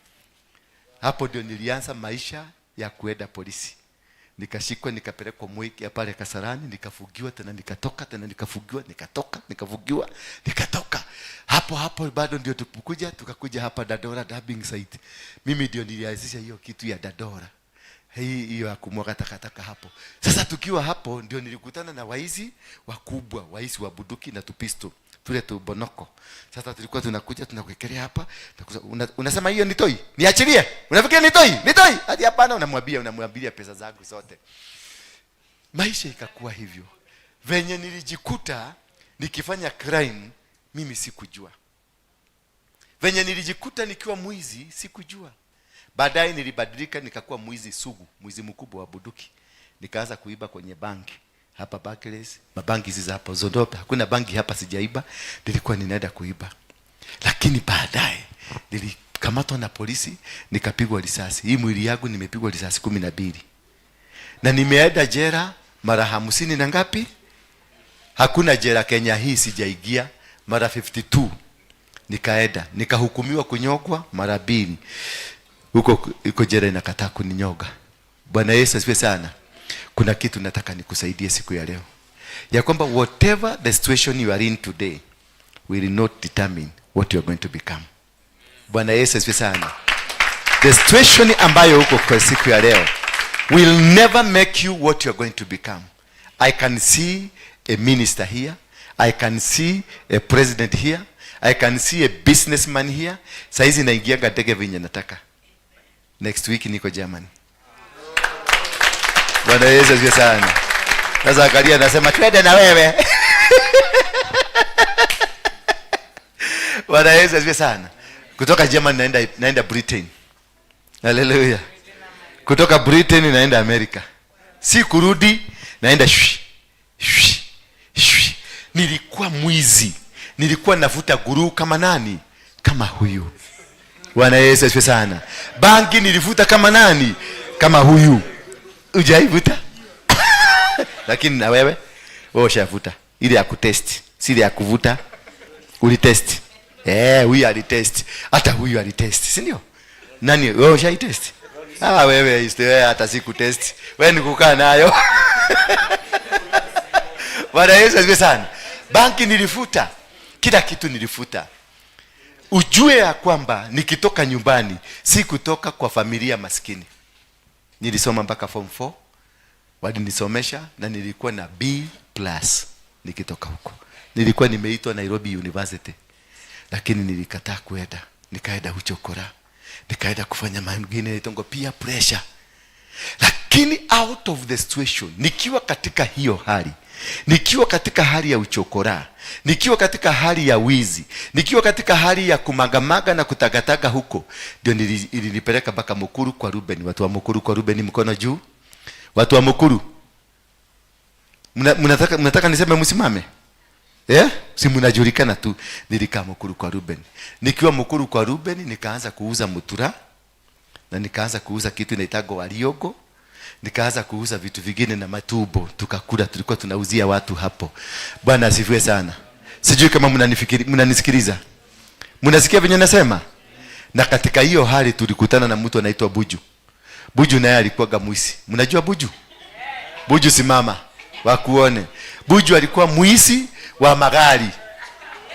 Hapo ndio nilianza maisha ya kuenda polisi. Nikashikwa, nikapelekwa Mweki pale Kasarani, nikafugiwa tena, nikatoka tena, nikafugiwa, nikafugiwa, nikatoka. Hapo bado ndio tukakuja hapa Dadora dubbing site. Mimi ndio nilianzisha hiyo kitu ya Dadora. Hiyo ya kumwaga takataka hapo. Sasa tukiwa hapo ndio nilikutana na waizi wakubwa, waizi wa buduki na tupisto. Tule tu bonoko. Sasa tulikuwa tunakuja tunakuekelea hapa. Unasema hiyo ni toi? Niachilie. Unafikiria ni toi? Ni toi? Hadi hapana, unamwambia pesa zangu zote. Maisha ikakuwa hivyo. Venye nilijikuta nikifanya crime, mimi sikujua. Venye nilijikuta nikiwa mwizi, sikujua. Baadaye nilibadilika nikakuwa mwizi sugu, mwizi mkubwa wa buduki. Nikaanza kuiba kwenye banki. Hapa Barclays, mabanki hizi hapo Zondope, hakuna banki hapa sijaiba, nilikuwa ninaenda kuiba. Lakini baadaye nilikamatwa na polisi, nikapigwa risasi. Hii mwili yangu nimepigwa risasi 12. Na nimeenda jela mara 50 na ngapi? Hakuna jela Kenya hii sijaingia, mara 52. Nikaenda, nikahukumiwa kunyogwa mara 2. Huko jela inakataa kuninyoga. Bwana Yesu asifiwe sana. Kuna kitu nataka nikusaidie siku ya leo, ya kwamba whatever the situation you are in today will not determine what you are going to become. Bwana Yesu asifiwe sana. The situation ambayo uko kwa siku ya leo will never make you what you are going to become. I can see a minister here, I can see a president here, I can see a businessman here. Saizi naingianga ndege venye nataka. Next week niko Germany. Bwana Yesu asifiwe sana. Sasa Zakaria anasema twende na wewe. Bwana Yesu asifiwe sana. Kutoka Germany naenda Britain. Hallelujah. Kutoka Britain naenda America. Si kurudi, naenda shwi. Nilikuwa mwizi. Nilikuwa nafuta guru kama nani? Kama huyu. Bwana Yesu asifiwe sana. Bangi nilifuta kama nani? Kama huyu. Hujaivuta? Lakini na wewe ushavuta. Ile ya kutest, si ile ya kuvuta. Ulitest. Huyu alitest. Hata huyu alitest, si ndio? Nani wewe ushaitest? Wewe wewe hata siku test. Wewe nikukaa nayo. Bwana Yesu asifiwe sana. Banki nilifuta. Kila kitu nilifuta. Ujue ya kwamba nikitoka nyumbani si kutoka kwa familia maskini. Nilisoma mpaka form 4. Walinisomesha na nilikuwa na B+ nikitoka huko. Nilikuwa nimeitwa Nairobi University. Lakini nilikataa kuenda. Nikaenda uchokora. Nikaenda kufanya mambo mengine itongo pia pressure. Lakini out of the situation, nikiwa katika hiyo hali, nikiwa katika hali ya uchokora, nikiwa katika hali ya wizi, nikiwa katika hali ya kumagamaga na kutagataga huko, ndio ilinipeleka mpaka Mukuru kwa Ruben. Watu wa Mukuru kwa Ruben, mkono juu. Watu wa Mukuru, mnataka niseme msimame? Si mnajulikana tu. Nilikaa Mukuru kwa Ruben. Nikiwa Mukuru kwa Ruben nikaanza kuuza mutura, na nikaanza kuuza kitu inaitwa waliogo, nikaanza kuuza vitu vingine na matubo, tukakula, tulikuwa tunauzia watu hapo. Bwana asifiwe sana. Sijui kama mnanisikiliza. Mnasikia venye nasema? Na katika hiyo hali tulikutana na mtu anaitwa Buju. Buju naye alikuwa gamuisi. Mnajua Buju? Buju simama wakuone. Buju alikuwa muisi wa magari.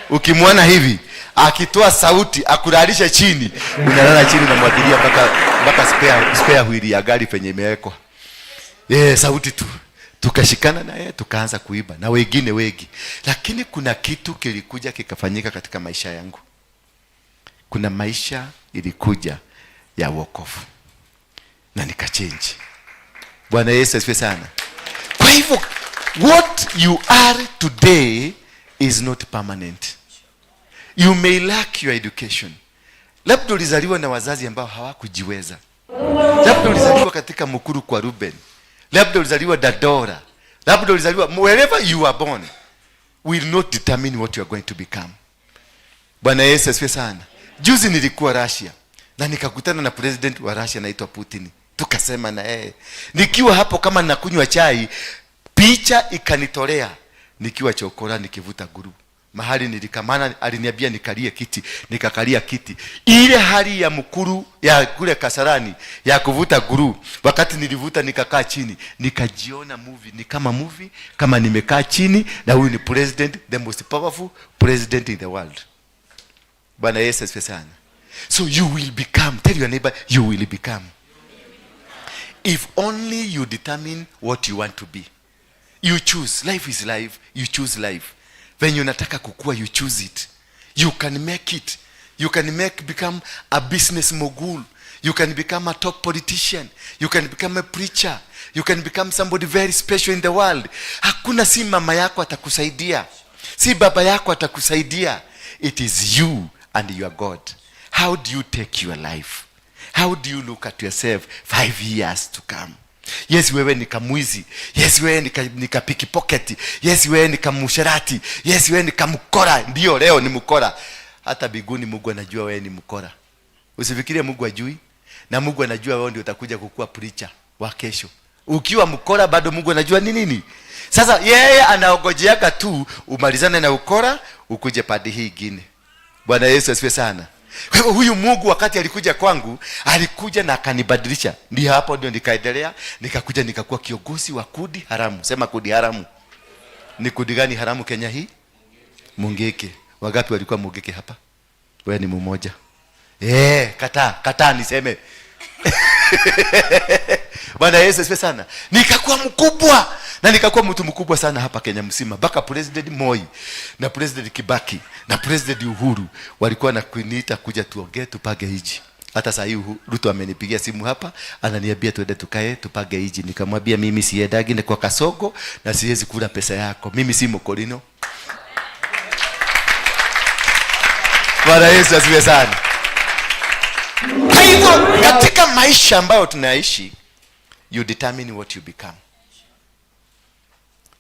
Ukimwona hivi akitoa sauti akulalisha chini, unalala chini na mwagilia mpaka spare wheel ya gari penye imewekwa. Sauti tu. Tukashikana na yeye tukaanza kuiba na wengine wengi. Lakini kuna kitu kilikuja kikafanyika katika maisha yangu. Kuna maisha ilikuja ya wokovu. Na nikachange. Bwana Yesu asifiwe sana. Kwa hivyo what you are today is not permanent. You may lack your education. Labda ulizaliwa na wazazi ambao hawakujiweza. Labda ulizaliwa katika Mukuru kwa Ruben. Labda ulizaliwa Dadora. Labda ulizaliwa wherever you are born will not determine what you are going to become. Bwana Yesu asifiwe sana. Juzi nilikuwa Russia na nikakutana na president wa Russia anaitwa Putin. Tukasema na yeye. Nikiwa hapo kama nakunywa chai, picha ikanitolea nikiwa chokora nikivuta guru. Mahali nilikamana aliniambia nikalie kiti, nikakalia kiti. Ile hali ya Mukuru ya kule Kasarani ya kuvuta guru, wakati nilivuta nikakaa chini, nikajiona movie, ni kama movie, kama nimekaa chini na huyu ni president, the most powerful president in the world. Bwana Yesu asifiwe sana. So you will become, tell your neighbor, you will become. If only you determine what you want to be. You choose. Life is life. You choose life. When you nataka kukua, you choose it. You can make it. You can become a business mogul. You can become a top politician. You can become a preacher. You can become somebody very special in the world. Hakuna si mama yako atakusaidia. Si baba yako atakusaidia. It is you and your God. How do you take your life? How do you look at yourself 5 years to come? Yes, wewe ni kamwizi. Yes, wewe ni pickpocket. Yes, wewe ni kamusherati. Yes, wewe ni kamukora. Ndio leo ni mukora. Hata biguni Mungu anajua wewe ni mukora. Usifikirie Mungu ajui. Na Mungu anajua wewe ndio utakuja kukua preacher wa kesho. Ukiwa mkora bado Mungu anajua ni nini. Sasa yeye anaogojeaka tu umalizane na ukora ukuje padi hii ingine. Bwana Yesu asifiwe sana. Kwa hivyo huyu Mungu wakati alikuja kwangu, alikuja na akanibadilisha. Ndio hapo ndio nikaendelea, nikakuja nikakuwa kiongozi wa kundi haramu. Sema kundi haramu. Ni kundi gani haramu Kenya hii? Mungeke. Wangapi walikuwa Mungeke hapa? Wewe ni mmoja. Kataa niseme. Bwana Yesu asifiwe sana. Nikakuwa mkubwa na nikakuwa mtu mkubwa sana hapa Kenya mzima. Baka President Moi na President Kibaki na President Uhuru walikuwa na kuniita kuja tuongee tupage hiji. Hata saa hii Ruto amenipigia simu hapa, ananiambia tuende tukae tupage hiji. Nikamwambia mimi siendagi ni kwa kasoko na siwezi kula pesa yako. Mimi si mkolino. Bwana Yesu asifiwe sana. Kwa hivyo katika maisha ambayo tunaishi, you determine what you become.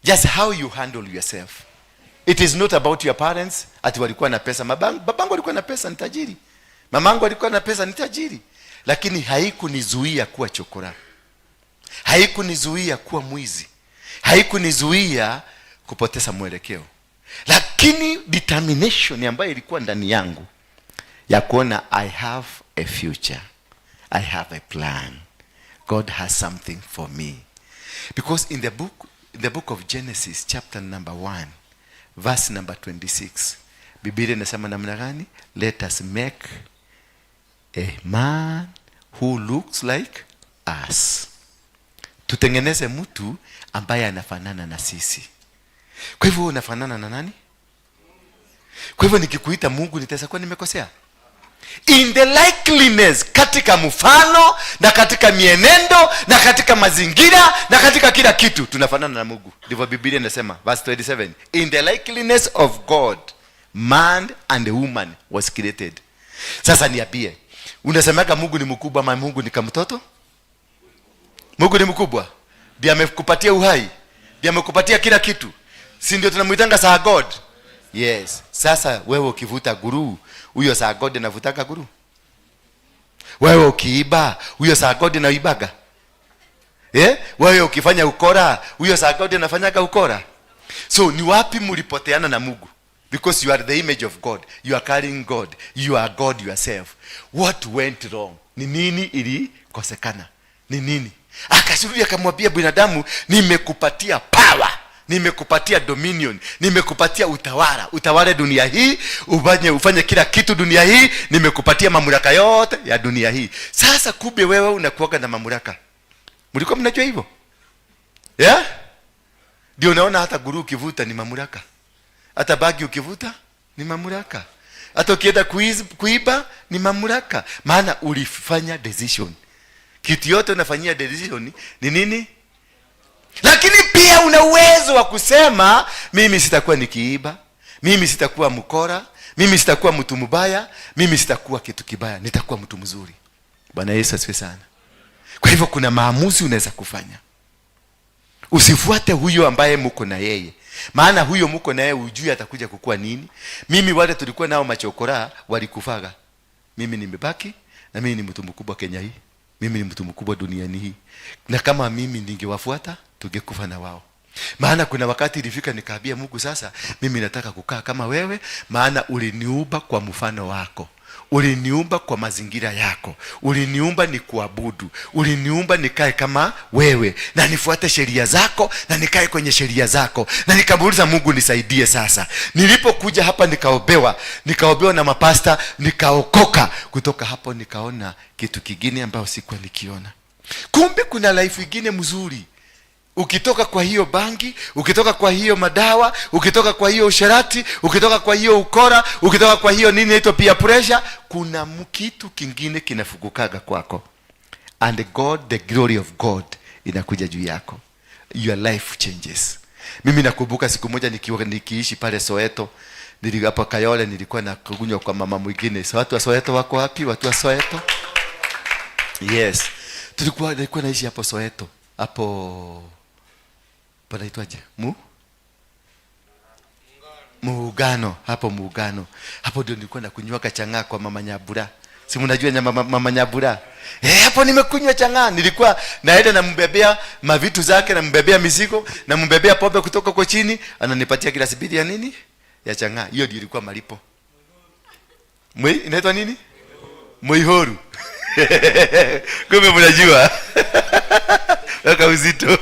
Just how you handle yourself. It is not about your parents. Ati walikuwa na pesa. Babangu alikuwa na pesa, ni tajiri. Mamangu alikuwa na pesa, ni tajiri. Lakini haikunizuia kuwa chokora. Haikunizuia kuwa mwizi. Haikunizuia kupoteza mwelekeo. Lakini determination ambayo ilikuwa ndani yangu ya kuona I have a future. I have a plan. God has something for me. Because in the book of Genesis chapter number 1 verse number 26, Biblia inasema namna gani? Let us make a man who looks like us. Tutengeneze mtu ambaye anafanana na sisi. Kwa hivyo unafanana na nani? Kwa hivyo nikikuita Mungu nitaweza kuwa nimekosea? In the likeliness, katika mfano na katika mienendo na katika mazingira na katika kila kitu tunafanana na Mungu. Ndivyo Biblia inasema verse 27. In the likeliness of God, man and woman was created. Sasa niambie, unasemaka Mungu ni mkubwa ama Mungu ni kama mtoto? Mungu ni mkubwa. Ndiye amekupatia uhai. Ndiye amekupatia kila kitu. Si ndio tunamuitanga saa God? Yes. Sasa wewe ukivuta guru, huyo saa God anavutaka guru. Wewe ukiiba, huyo saa God anaibaga. Wewe ukifanya ukora, huyo saa God anafanyaga ukora. So ni wapi mlipoteana na Mungu? Because you are the image of God. You are carrying God. You are God yourself. What went wrong? Ni nini ilikosekana? Ni nini? Akashuhudia akamwambia binadamu, nimekupatia power. Nimekupatia dominion, nimekupatia utawala. Utawale dunia hii, ufanye kila kitu dunia hii, nimekupatia mamlaka yote ya dunia hii. Sasa kumbe wewe unakuaga na mamlaka. Mlikuwa mnajua hivyo? Ndio unaona hata guru ukivuta ni mamlaka. Hata bagi ukivuta ni mamlaka. Hata ukienda kuiba ni mamlaka. Maana ulifanya decision. Kitu yote unafanyia decision ni nini? Lakini pia una uwezo wa kusema mimi sitakuwa nikiiba, mimi sitakuwa mkora, mimi sitakuwa mtu mbaya, mimi sitakuwa kitu kibaya, nitakuwa mtu mzuri. Bwana Yesu asifiwe sana. Kwa hivyo kuna maamuzi unaweza kufanya. Usifuate huyo ambaye mko na yeye. Maana huyo mko na yeye hujui atakuja kukua nini. Mimi wale tulikuwa nao machokora walikufaga. Mimi nimebaki na mimi ni mtu mkubwa Kenya hii. Mimi ni mtu mkubwa duniani hii. Na kama mimi ningewafuata, tungekufa na wao. Maana kuna wakati ilifika nikaambia Mungu, sasa mimi nataka kukaa kama wewe, maana uliniumba kwa mfano wako. Uliniumba kwa mazingira yako. Uliniumba ni kuabudu. Uliniumba nikae kama wewe na nifuate sheria zako na nikae kwenye sheria zako. Na nikamuuliza Mungu, nisaidie sasa. Nilipokuja hapa nikaobewa na mapasta, nikaokoka. Kutoka hapo nikaona kitu kingine ambacho sikuwa nikiona. Kumbe kuna life ingine mzuri. Ukitoka kwa hiyo bangi, ukitoka kwa hiyo madawa, ukitoka kwa hiyo usherati, ukitoka kwa hiyo ukora, ukitoka kwa hiyo nini inaitwa peer pressure, kuna kitu kingine kinafukukaga kwako. And God, the glory of God inakuja juu yako. Your life changes. Mimi nakumbuka siku moja nikiishi pale Soweto, nilikuwa Kayole, nilikuwa na kugunywa kwa mama mwingine. So watu wa Soweto wako wapi? Watu wa Soweto? Yes. Nilikuwa naishi hapo Soweto. Hapo panaitwaje? Muungano. Hapo Muungano. Hapo ndio nilikuwa nakunywa kachanga kwa mama Nyabura. Si mnajua mama Nyabura? Hapo nimekunywa chang'aa. Nilikuwa naenda nambebea mavitu zake, nambebea mizigo, nambebea pombe kutoka kwa chini, ananipatia glasi mbili ya nini? Ya chang'aa. Hiyo ndio ilikuwa malipo. Inaitwa nini? Moihoru. Kumbe mnajua. Waka uzito.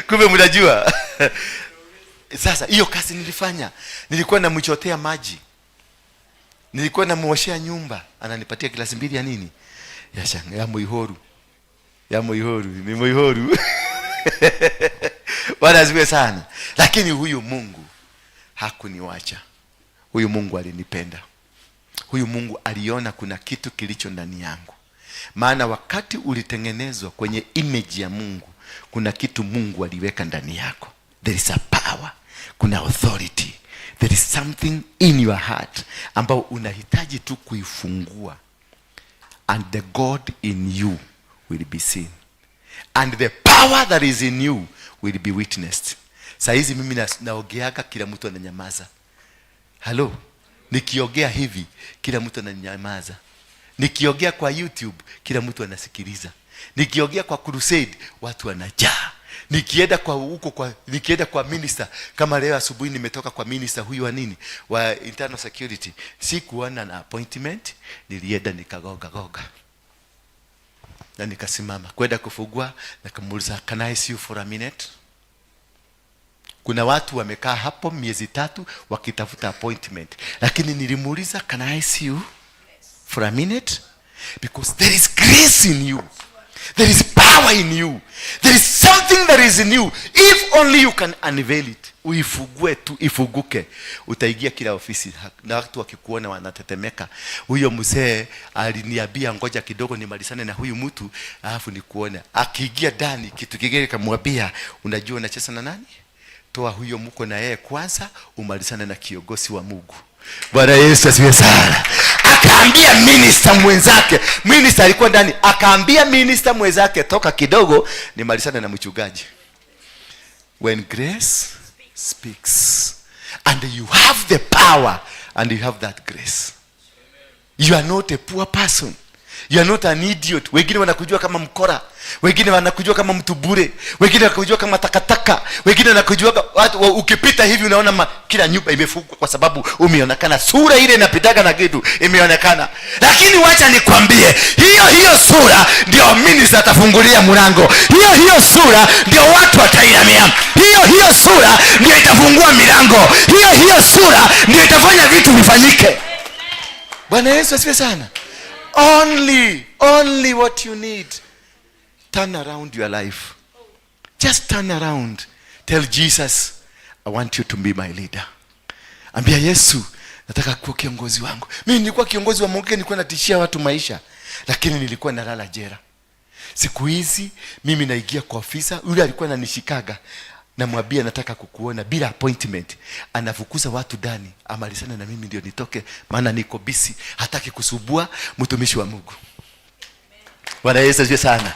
Kumbe mnajua. Sasa hiyo kazi nilifanya. Nilikuwa namchotea maji. Nilikuwa namuoshea nyumba, ananipatia glasi mbili ya nini? Ya moihoru. Ya moihoru, ni moihoru. Bwana asifiwe sana. Lakini huyu Mungu hakuniwacha. Huyu Mungu alinipenda. Huyu Mungu aliona kuna kitu kilicho ndani yangu. Maana wakati ulitengenezwa kwenye image ya Mungu, kuna kitu Mungu aliweka ndani yako. There is a power. Kuna authority. There is something in your heart ambao unahitaji tu kuifungua. And the God in you will be seen. And the power that is in you will be witnessed. Saizi mimi naogeaga, kila mtu ananyamaza. Hello? Nikiogea hivi, kila mtu ananyamaza. Nikiogea kwa YouTube, kila mtu anasikiliza. Nikiogea kwa crusade, watu wanajaa. Nikienda kwa minister, kama leo asubuhi nimetoka kwa minister huyu wa nini? Wa internal security. Sikuona na appointment, nilienda nikagoga. Na nikasimama kwenda kufungua, nikamuuliza, "Can I see you for a minute?" Kuna watu wamekaa hapo miezi 3 wakitafuta appointment. Lakini nilimuuliza, "Can I see you for a minute?" Because there is grace in you. There is power in you. There is something that is in you. If only you can unveil it. Uifugue tu, ifuguke. Utaingia kila ofisi na watu wakikuona wanatetemeka. Huyo mzee aliniambia ngoja kidogo nimalizane na huyu mtu alafu nikuone. Akiingia ndani kitu kingine kamwambia, "Unajua unacheza na nani? Toa huyo mko na yeye kwanza, umalizane na kiongozi wa Mungu." Bwana Yesu asifiwe sana. Akaambia minister mwenzake, minister alikuwa ndani, akaambia minister mwenzake, "Toka kidogo nimalizane na mchungaji." When grace speaks and you have the power and you have that grace, you are not a poor person. You are not an idiot. Wengine wanakujua kama mkora, wengine wanakujua kama mtu bure, wengine wanakujua kama takataka, wengine wanakujua watu ukipita hivi unaona kila nyumba imefungwa kwa sababu umeonekana. Sura ile inapitaga na kitu imeonekana. Lakini wacha nikwambie, hiyo sura ndio minister atafungulia mlango. Hiyo sura ndio watu watainamia. Hiyo sura ndio itafungua milango. Hiyo sura ndio itafanya vitu vifanyike. Bwana Yesu asifiwe sana. Only what you need. Turn around your life. Just turn around. Tell Jesus, "I want you to be my leader." Ambia Yesu, nataka kuwa kiongozi wangu. Mimi nilikuwa kiongozi wa Mungu, nilikuwa natishia watu maisha, lakini nilikuwa nalala jela. Siku hizi mimi naingia kwa ofisa, yule alikuwa ananishikaga, namwambia nataka kukuona bila appointment. Anafukuza watu ndani, amalizana na mimi ndio nitoke, maana niko busy, hataki kusubua mtumishi wa Mungu. Bwana Yesu asifiwe sana.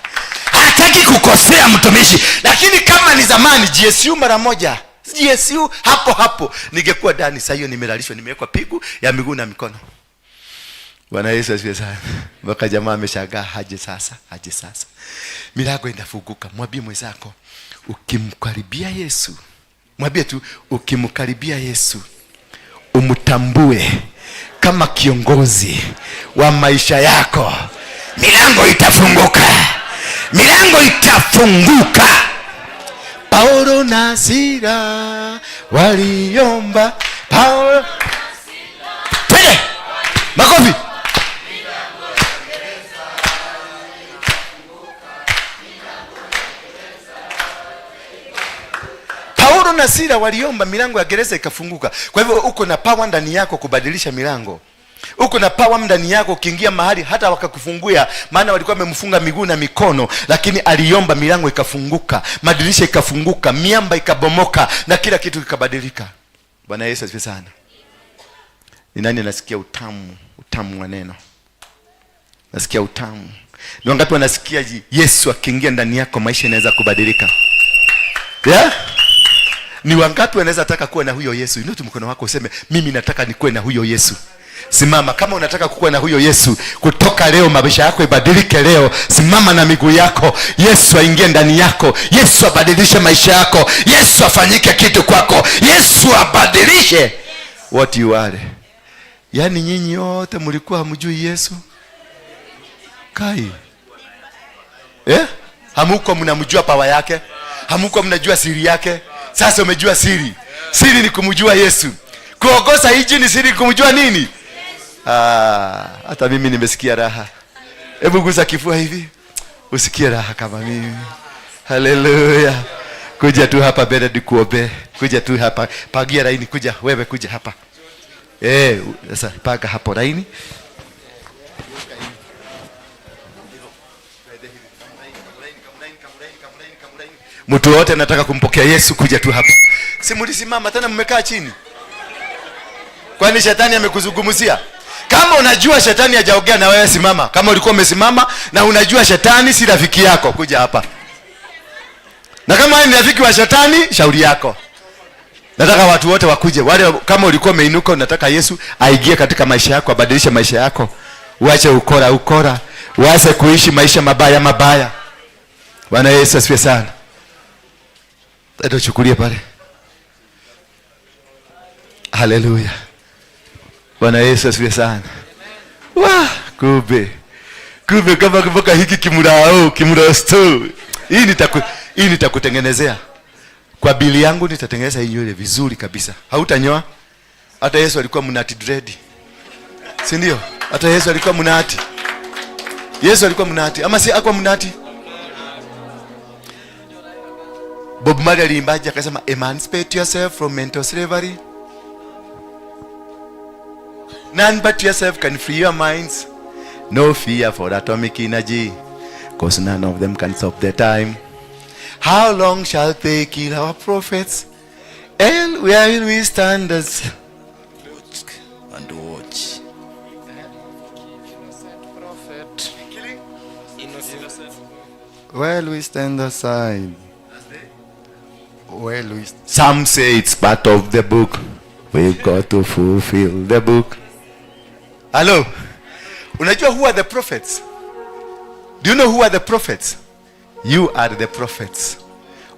Hataki kukosea mtumishi. Lakini kama ni zamani GSU mara moja, GSU hapo ningekuwa ndani. Sasa hiyo nimelalishwa, nimewekwa pigu ya miguu na mikono. Bwana Yesu asifiwe sana. Mpaka jamaa ameshangaa, haje sasa. Milango inafunguka. Mwambie mwenzako, ukimkaribia Yesu, mwambie tu, ukimkaribia Yesu, umtambue kama kiongozi wa maisha yako, milango itafunguka. Milango itafunguka. Paulo na Sila waliomba. Paulo twende makofi. Paulo na Sila waliomba, milango ya gereza ikafunguka. Kwa hivyo uko na power ndani yako kubadilisha milango. Uko na power ndani yako ukiingia mahali hata wakakufungulia, maana walikuwa wamemfunga miguu na mikono, lakini aliomba, milango ikafunguka, madirisha ikafunguka, miamba ikabomoka na kila kitu kikabadilika. Bwana Yesu asifiwe sana. Ni nani anasikia utamu wa neno? Nasikia utamu. Ni wangapi wanasikia Yesu akiingia ndani yako maisha yanaweza kubadilika? Yeah? Ni wangapi wanaweza taka kuwa na huyo Yesu? Inua tu mkono wako useme, mimi nataka nikuwe na huyo Yesu. Simama kama unataka kukuwa na huyo Yesu. Kutoka leo maisha yako ibadilike leo. Simama na miguu yako. Yesu aingie ndani yako. Yesu abadilishe maisha yako. Yesu afanyike kitu kwako. Yesu abadilishe what you are. Yaani nyinyi wote mlikuwa hamjui Yesu? Kai. Hamuko mnamjua pawa yake? Hamuko mnajua siri yake? Sasa umejua siri. Siri ni kumjua Yesu. Kuongoza hiji ni siri kumjua nini? Hata mimi nimesikia raha. Hebu gusa kifua hivi. Usikie raha kama mimi. Haleluya. Kuja tu hapa mbele nikuombe. Kuja tu hapa. Pagia laini, kuja wewe, kuja hapa. Sasa paga hapo laini. Mtu wote anataka kumpokea Yesu, kuja tu hapa. Si mlisimama tena mmekaa chini? Kwani shetani amekuzungumzia? Kama unajua shetani hajaongea na wewe, simama. Kama ulikuwa umesimama na unajua shetani si rafiki yako, kuja hapa. Na kama ni rafiki wa shetani, shauri yako. Nataka watu wote wakuje. Wale kama ulikuwa umeinuka unataka Yesu aingie katika maisha yako, abadilishe maisha yako. Uache ukora. Uache kuishi maisha mabaya. Bwana Yesu asifiwe sana. Ndio chukulie pale. Haleluya. Bwana Yesu asifiwe sana. Kumbe kama kumbuka hiki kimurao store. Hii nitakutengenezea. Kwa bili yangu nitatengeneza hii nywele vizuri kabisa. Hautanyoa. Hata Yesu alikuwa mnati dread. Si ndio? Hata Yesu alikuwa mnati. Yesu alikuwa mnati. Ama si akwa mnati? Bob Marley alimbaje akasema emancipate yourself from mental slavery. None but yourself can free your minds. No fear for atomic energy, cause none of them can stop the time. How long shall they kill our prophets? And where will we stand as and watch? Prophet. Where will we stand aside? Some say it's part of the book. We've got to fulfill the book. Hello. Unajua who are the prophets? Do you know who are the prophets? You are the prophets.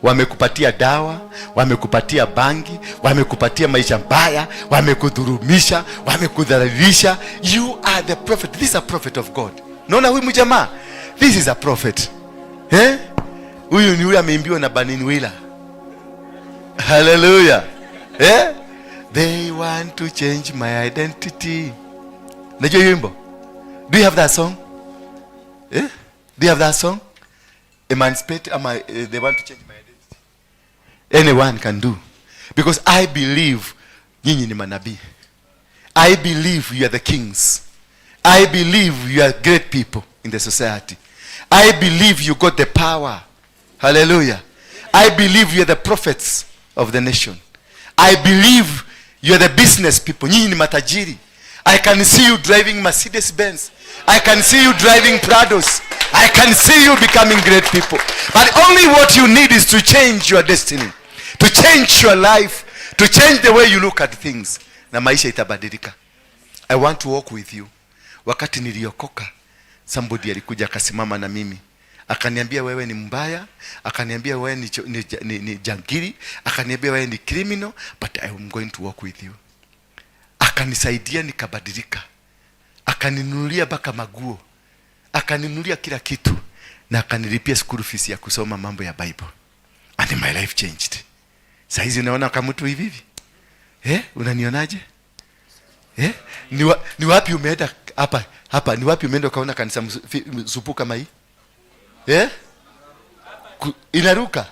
Wamekupatia dawa, wamekupatia bangi, wamekupatia maisha mbaya, wamekudhurumisha, wamekudhalilisha. You are the prophet. This is a prophet of God. Naona huyu mjamaa? This is a prophet. Huyu ni yule ameimbiwa na Banin Wila. Hallelujah. They want to change my identity. Najua hiyo wimbo? Do you have that song? Do you have that song? Emancipate, they want to change my identity. Anyone can do. Because I believe nyinyi ni manabii. I believe you are the kings. I believe you are great people in the society. I believe you got the power. Hallelujah. I believe you are the prophets of the nation. I believe you are the business people. Nyinyi ni matajiri. I can see you driving Mercedes Benz. I can see you driving Prados. I can see you becoming great people. But only what you need is to change your destiny, to change your life, to change the way you look at things. Na maisha itabadilika. I want to walk with you. Wakati niliokoka, somebody alikuja akasimama na mimi. Akaniambia wewe ni mbaya, akaniambia wewe ni jangili, akaniambia wewe ni criminal, but I am going to walk with you. Akanisaidia nikabadilika. Akaninunulia baka maguo. Akaninunulia kila kitu na akanilipia school fees ya kusoma mambo ya Bible. And my life changed. Sasa hizi unaona kama mtu hivi hivi? Unanionaje? Ni wapi umeenda hapa? Ni wapi umeenda kaona kanisa supu kama hii? Inaruka.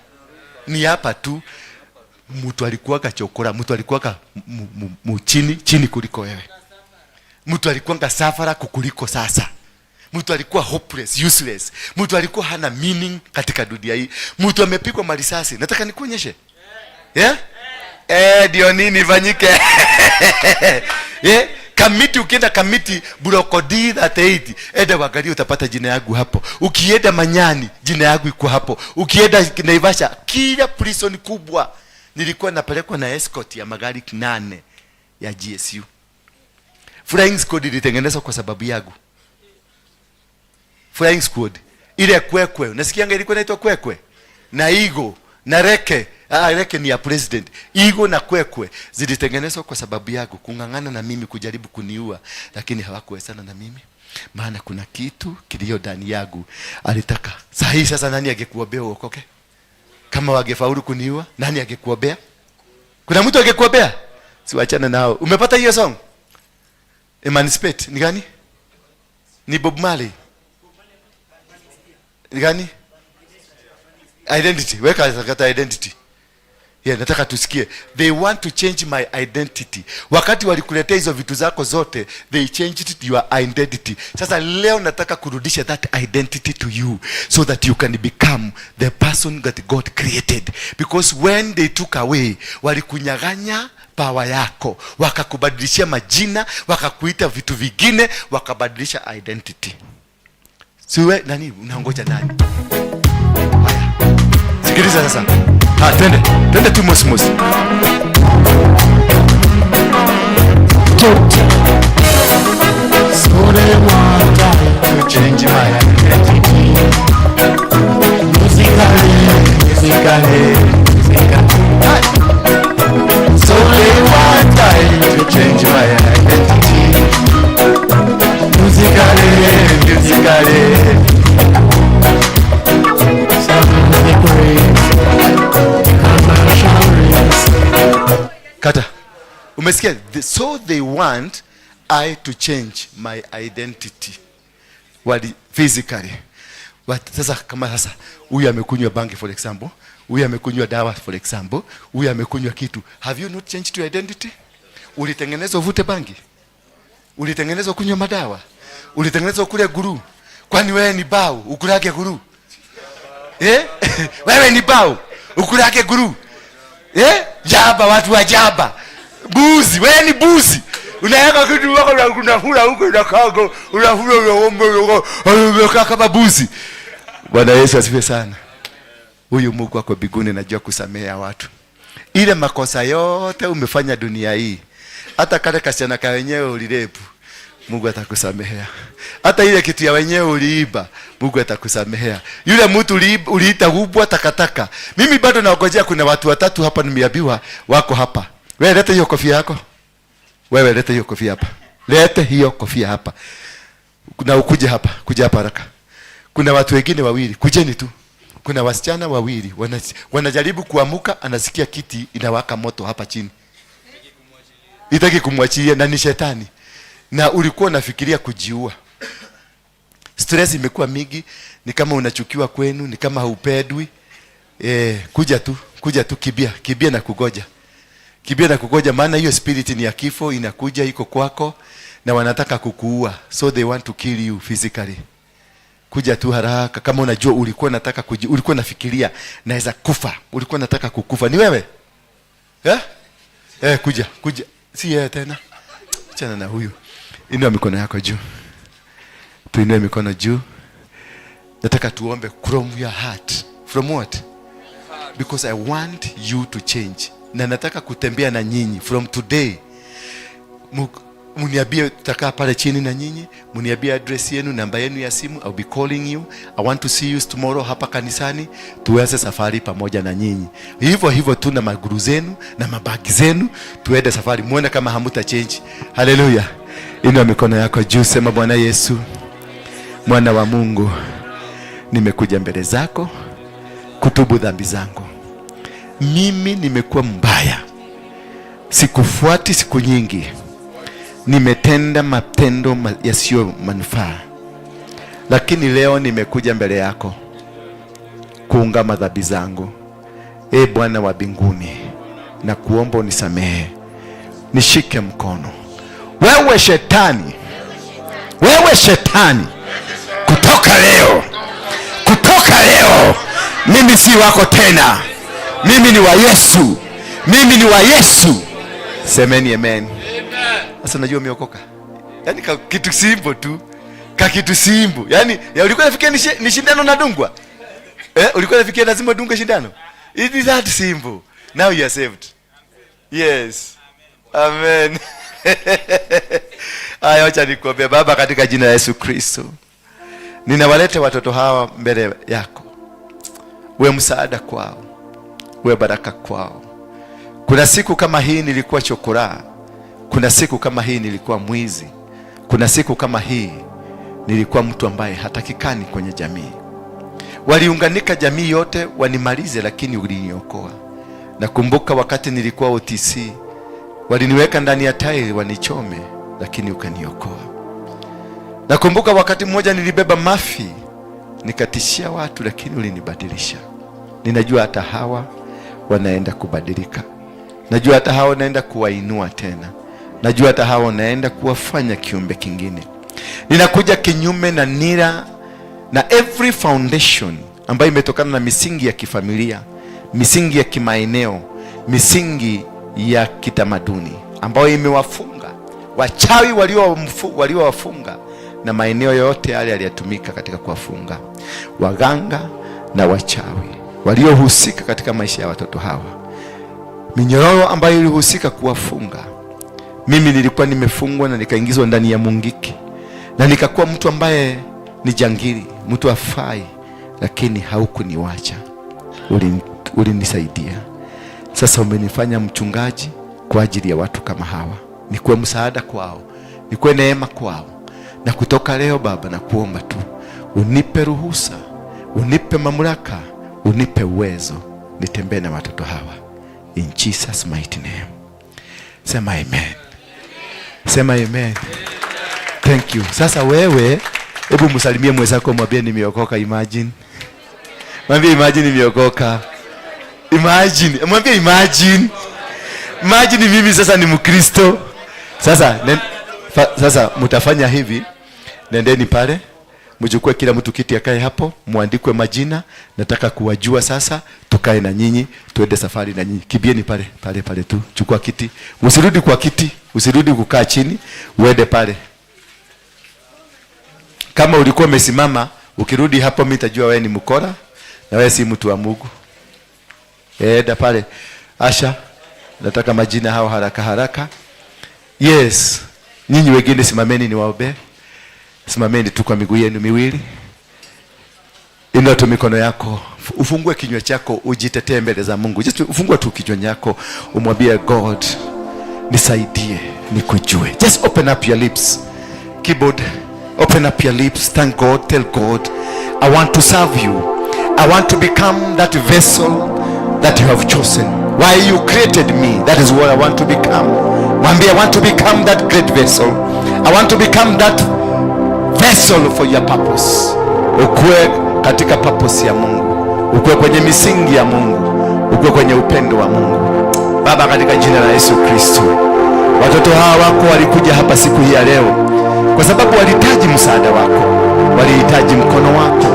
Ni hapa tu. Mtu alikuwa kachokora, mtu alikuwa chini kuliko wewe. Mtu alikuwa safara kukuliko sasa. Mtu alikuwa hopeless, useless. Mtu alikuwa hana meaning katika dunia hii. Mtu amepigwa marisasi. Nataka nikuonyeshe. Ndio nini ifanyike? Kamiti, ukienda kamiti Brokodi 38, enda waangalie utapata jina yangu hapo. Ukienda Manyani, jina yangu iko hapo. Ukienda Naivasha, kila prison kubwa nilikuwa napelekwa na escort ya magari 8 ya GSU. Flying Squad ilitengenezwa kwa sababu yangu. Flying Squad ile kwekwe, unasikianga ilikuwa inaitwa kwekwe na Eagle na Reke. Reke ni ya president. Eagle na kwekwe zilitengenezwa kwa sababu yangu, kung'ang'ana na mimi, kujaribu kuniua, lakini hawakuwezana na mimi, maana kuna kitu kilio ndani yangu alitaka. Sasa nani angekuombea uokoke? Kama wangefaulu kuniua, nani angekuombea? Kuna mtu angekuombea? Siwachana nao. Umepata hiyo song? Emancipate ni gani? Ni Bob Marley. Ni gani? Identity. Weka kata identity. Yeah, nataka tusikie. They want to change my identity. Wakati walikuletea hizo vitu zako zote, they changed your identity. Sasa leo nataka kurudisha that identity to you, so that you can become the person that God created. Because when they took away, walikunyaganya power yako, wakakubadilishia majina, wakakuita vitu vingine, wakabadilisha identity. Siwe nani unaongoja nani? Haya. Sikiliza sasa. Twende tu mosmos. So they want to change my identity. Musically. So they want to change my identity. Musically. Kata. Umesikia? So they want I to change my identity. Wadi physically. Sasa kama sasa huyu amekunywa bangi for example, huyu amekunywa dawa for example, huyu amekunywa kitu. Have you not changed your identity? Ulitengenezwa uvute bangi? Ulitengenezwa kunywa madawa? Ulitengenezwa kule guru? Kwani wewe ni bao ukulake guru? Wewe ni bao ukulake guru? Jaba, watu wa jaba. Buzi, wewe ni buzi. Unaweka kitu wako na unafura huko na kago, unafura unaomba unakaa kama buzi. Bwana Yesu asifiwe sana. Huyu Mungu wako mbinguni anajua kusamea watu. Ile makosa yote umefanya dunia hii, hata kale kasichana ka wenyewe ulirepu, Mungu atakusamehea. Hata ile kitu ya wenyewe uliiba, Mungu atakusamehea. Yule mtu uliita kubwa takataka. Mimi bado naongojea, kuna watu watatu hapa nimeambiwa wako hapa. Wewe leta hiyo kofia yako. Wewe leta hiyo kofia hapa. Leta hiyo kofia hapa. Kuna ukuje hapa, kuja hapa haraka. Kuna watu wengine wawili, kujeni tu. Kuna wasichana wawili wanajaribu kuamuka, anasikia kiti inawaka moto hapa chini. Itaki kumwachia, na ni shetani. Na ulikuwa unafikiria kujiua. Stress imekuwa mingi, ni kama unachukiwa kwenu, ni kama haupendwi. Kuja tu, kibia na kugoja. Kibia na kugoja, maana hiyo spirit ni ya kifo, inakuja iko kwako na wanataka kukuua. So they want to kill you physically. Kuja tu haraka, kama unajua ulikuwa unataka ulikuwa unafikiria naweza kufa, ulikuwa unataka kukufa. Ni wewe? Kuja. Si yeye tena. Achana na huyu. Inua mikono yako juu. Tuinue mikono juu. Nataka tuombe from your heart. From what? Because I want you to change. Na nataka kutembea na nyinyi from today. Muniambie, tutakaa pale chini na nyinyi, muniambie address yenu, namba yenu ya simu. I'll be calling you. I want to see you tomorrow hapa kanisani, tuweze safari pamoja na nyinyi. Hivyo tu na maguru zenu na mabagi zenu, tuende safari, muone kama hamuta change. Hallelujah. Inua mikono yako juu, sema Bwana Yesu, mwana wa Mungu, nimekuja mbele zako kutubu dhambi zangu. Mimi nimekuwa mbaya, sikufuati siku nyingi, nimetenda matendo yasiyo manufaa, lakini leo nimekuja mbele yako kuungama dhambi zangu. Bwana wa mbinguni, na kuomba unisamehe, nishike mkono. Wewe shetani, kutoka leo mimi si wako tena. Mimi ni wa Yesu. Semeni amen. Sasa najua umeokoka. Yaani kitu simple tu. Kitu simple. Yaani ulikuwa unafikia ni shindano na dungwa? Ulikuwa unafikia lazima dunga shindano? It is that simple. Now you are saved. Yes. Amen. Haya, acha nikuombe. Baba, katika jina la Yesu Kristo, ninawaleta watoto hawa mbele yako. Uwe msaada kwao, uwe baraka kwao. Kuna siku kama hii nilikuwa chokora, kuna siku kama hii nilikuwa mwizi, kuna siku kama hii nilikuwa mtu ambaye hatakikani kwenye jamii. Waliunganika jamii yote wanimalize, lakini uliniokoa. Nakumbuka wakati nilikuwa OTC, waliniweka ndani ya tairi wanichome, lakini ukaniokoa. Nakumbuka wakati mmoja nilibeba mafi nikatishia watu, lakini ulinibadilisha. Ninajua hata hawa wanaenda kubadilika. Najua hata hawa wanaenda kuwainua tena. Najua hata hawa wanaenda kuwafanya kiumbe kingine. Ninakuja kinyume na nira na every foundation ambayo imetokana na misingi ya kifamilia, misingi ya kimaeneo, misingi ya kitamaduni ambayo imewafunga wachawi waliowafunga, na maeneo yote yale yaliyotumika katika kuwafunga waganga na wachawi waliohusika katika maisha ya watoto hawa, minyororo ambayo ilihusika kuwafunga. Mimi nilikuwa nimefungwa na nikaingizwa ndani ya mungiki na nikakuwa mtu ambaye ni jangili, mtu afai, lakini haukuniwacha. Ulinisaidia. Sasa umenifanya mchungaji kwa ajili ya watu kama hawa, nikuwe msaada kwao, nikuwe neema kwao. Na kutoka leo Baba, na kuomba tu unipe ruhusa, unipe mamlaka, unipe uwezo nitembee na watoto hawa, in Jesus mighty name. Sema amen. Sema amen. Thank you. Sasa wewe, hebu msalimie mwenzako, mwambie nimeokoka. Imagine. Mwambie imagine nimeokoka. Imagine. Mwambie imagine. Imagine mimi sasa ni Mkristo. Sasa mtafanya hivi. Nendeni pale, mchukue kila mtu kiti akae hapo, muandikwe majina. Nataka kuwajua sasa, tukae na nyinyi, tuende safari na nyinyi. Kibieni pale tu. Chukua kiti. Usirudi kwa kiti, usirudi kukaa chini, uende pale. Kama ulikuwa umesimama, ukirudi hapo mimi nitajua wewe ni mkora na wewe si mtu wa Mungu. Enda pale. Asha, nataka majina hao haraka. Yes. Nyinyi wengine simameni niwaombe. Simameni tu kwa miguu yenu miwili. Inua tu mikono yako. Ufungue kinywa chako, ujitetee mbele za Mungu. Just ufungue tu kinywa chako, umwambie God, nisaidie nikujue. Just open up your lips. Keyboard, open up your lips. Thank God. Tell God, I want to serve you. I want to become that vessel that you have chosen. Why you created me, that is what I want to become. Mwambie, I want to become that great vessel. I want to become that vessel for your purpose. Ukue katika purpose ya Mungu, ukue kwenye misingi ya Mungu, ukue kwenye upendo wa Mungu. Baba, katika jina la Yesu Kristo, watoto hawa wako walikuja hapa siku hii ya leo kwa sababu walihitaji msaada wako, walihitaji mkono wako,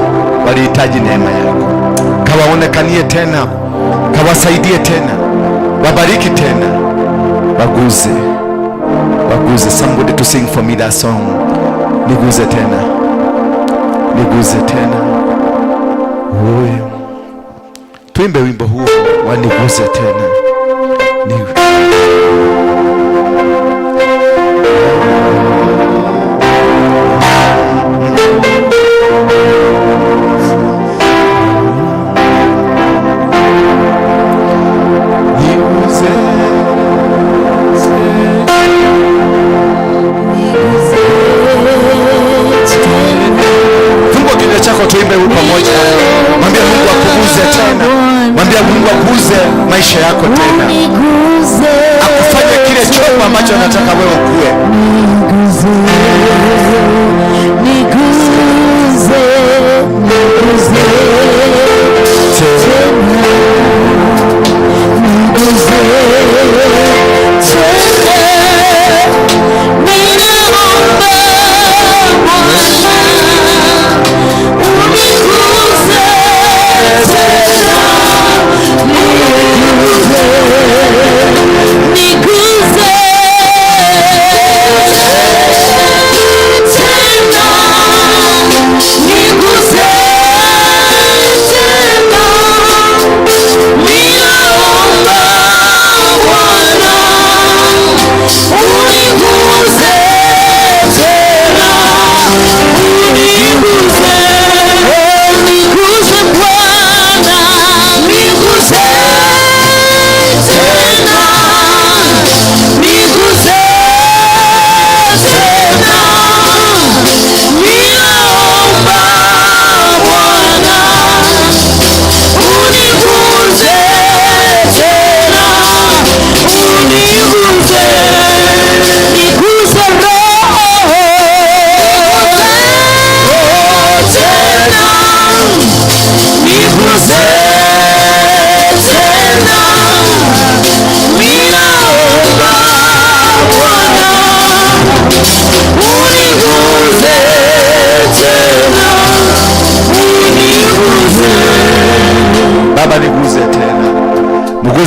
walihitaji neema yako. Kawaonekanie tena, kawasaidie tena, wabariki tena, waguze. Somebody to sing for me that song. Niguze tena, niguze tena. Huyo tuimbe wimbo huo, waniguze tena. Maisha yako tena, akufanye kile chombo ambacho anataka wewe ukue. Niguze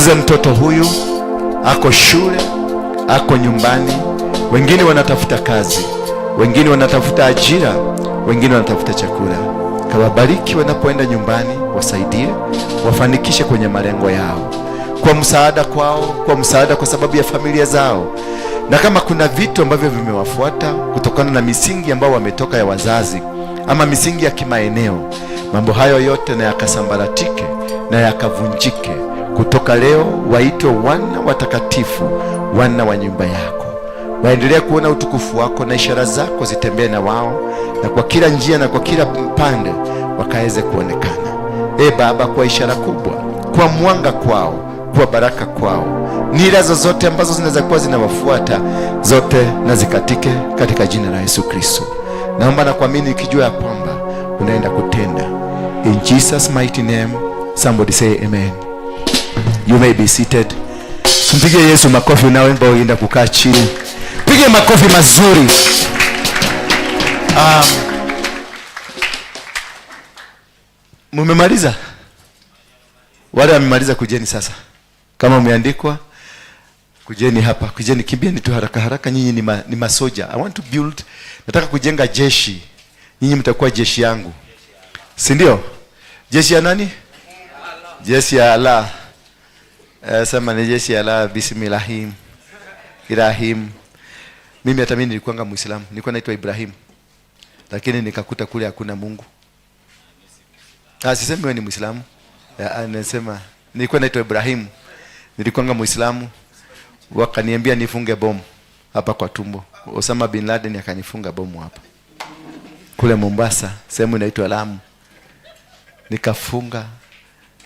Mtunze mtoto huyu, ako shule, ako nyumbani, wengine wanatafuta kazi, wengine wanatafuta ajira, wengine wanatafuta chakula. Kawabariki wanapoenda nyumbani, wasaidie, wafanikishe kwenye malengo yao, kwa msaada kwao, kwa msaada kwa sababu ya familia zao. Na kama kuna vitu ambavyo vimewafuata kutokana na misingi ambao wametoka ya wazazi ama misingi ya kimaeneo, mambo hayo yote na yakasambaratike na yakavunjike. Kutoka leo waitwe wana watakatifu, wana wa nyumba yako. Waendelee kuona utukufu wako na ishara zako zitembee na wao, na kwa kila njia na kwa kila pande wakaweze kuonekana. Baba, kwa ishara kubwa, kwa mwanga kwao, kwa baraka kwao. Nira zozote ambazo zinaweza kuwa zinawafuata zote na zikatike katika jina la Yesu Kristo. Naomba na kuamini nikijua ya kwamba unaenda kutenda. In Jesus mighty name, somebody say amen. You may be seated. Mpige Yesu makofi unaoenda uenda kukaa chini. Pige makofi mazuri. Mumemaliza? Wale wamemaliza kujeni sasa. Kama umeandikwa kujeni hapa, kujeni, kimbieni tu haraka haraka. Nyinyi ni masoja. I want to build, nataka kujenga jeshi. Nyinyi mtakuwa jeshi yangu, si ndio? Jeshi ya nani? Jeshi ya Allah. Sema ni jeshi ya Allah. Bismillahim Irahim. Mimi hata mimi nilikuwa Muislamu, nilikuwa naitwa Ibrahim, lakini nikakuta kule hakuna Mungu. Sisemi wewe ni Muislamu, anasema nilikuwa naitwa Ibrahim, nilikuwa Muislamu. Wakaniambia nifunge bomu hapa kwa tumbo. Osama bin Laden akanifunga bomu hapa kule Mombasa, sehemu inaitwa Lamu. Nikafunga,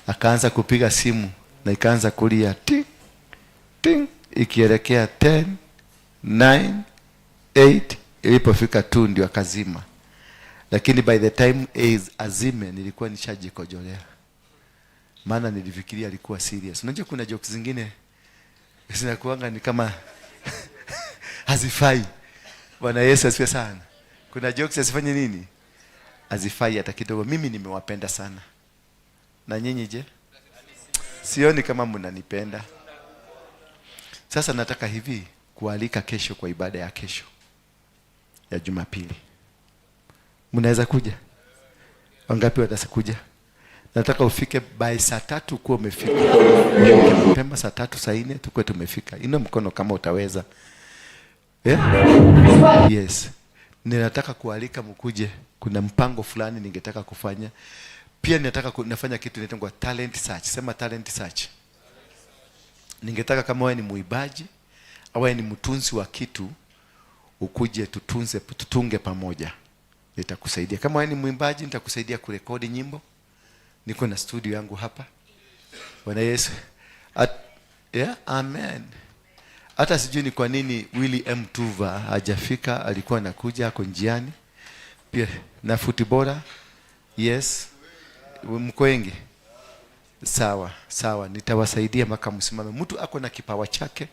akaanza kupiga simu na ikaanza kulia ting ting, ikielekea 10 9 8, ilipofika 2 ndio akazima. Lakini by the time azime nilikuwa nishajikojolea, maana nilifikiria alikuwa serious. Unajua kuna jokes zingine zinakuanga ni kama hazifai. Bwana Yesu asifiwe sana. Kuna jokes asifanye nini? Hazifai hata kidogo. Mimi nimewapenda sana. Na nyinyi je? Sioni kama mnanipenda. Sasa nataka hivi kualika kesho kwa ibada ya kesho ya Jumapili. Mnaweza kuja? Wangapi watakuja? Nataka ufike by saa 3 kuwa umefika. Mapema saa 3 saa 4 tukue tumefika. Ina mkono kama utaweza. Yes. Ninataka kualika mkuje. Kuna mpango fulani ningetaka kufanya. Pia ninataka nafanya kitu inaitwa talent search. Sema talent search. Ningetaka kama wewe ni muibaji au wewe ni mtunzi wa kitu, ukuje tutunge pamoja. Nitakusaidia. Kama wewe ni muimbaji, nitakusaidia kurekodi nyimbo. Niko na studio yangu hapa. Bwana Yesu. Amen. Hata sijui ni kwa nini Willy M. Tuva hajafika, alikuwa anakuja, ako njiani. Pia na footballer. Yes. Mko wengi? Sawa, nitawasaidia mpaka msimame. Mtu ako na kipawa chake,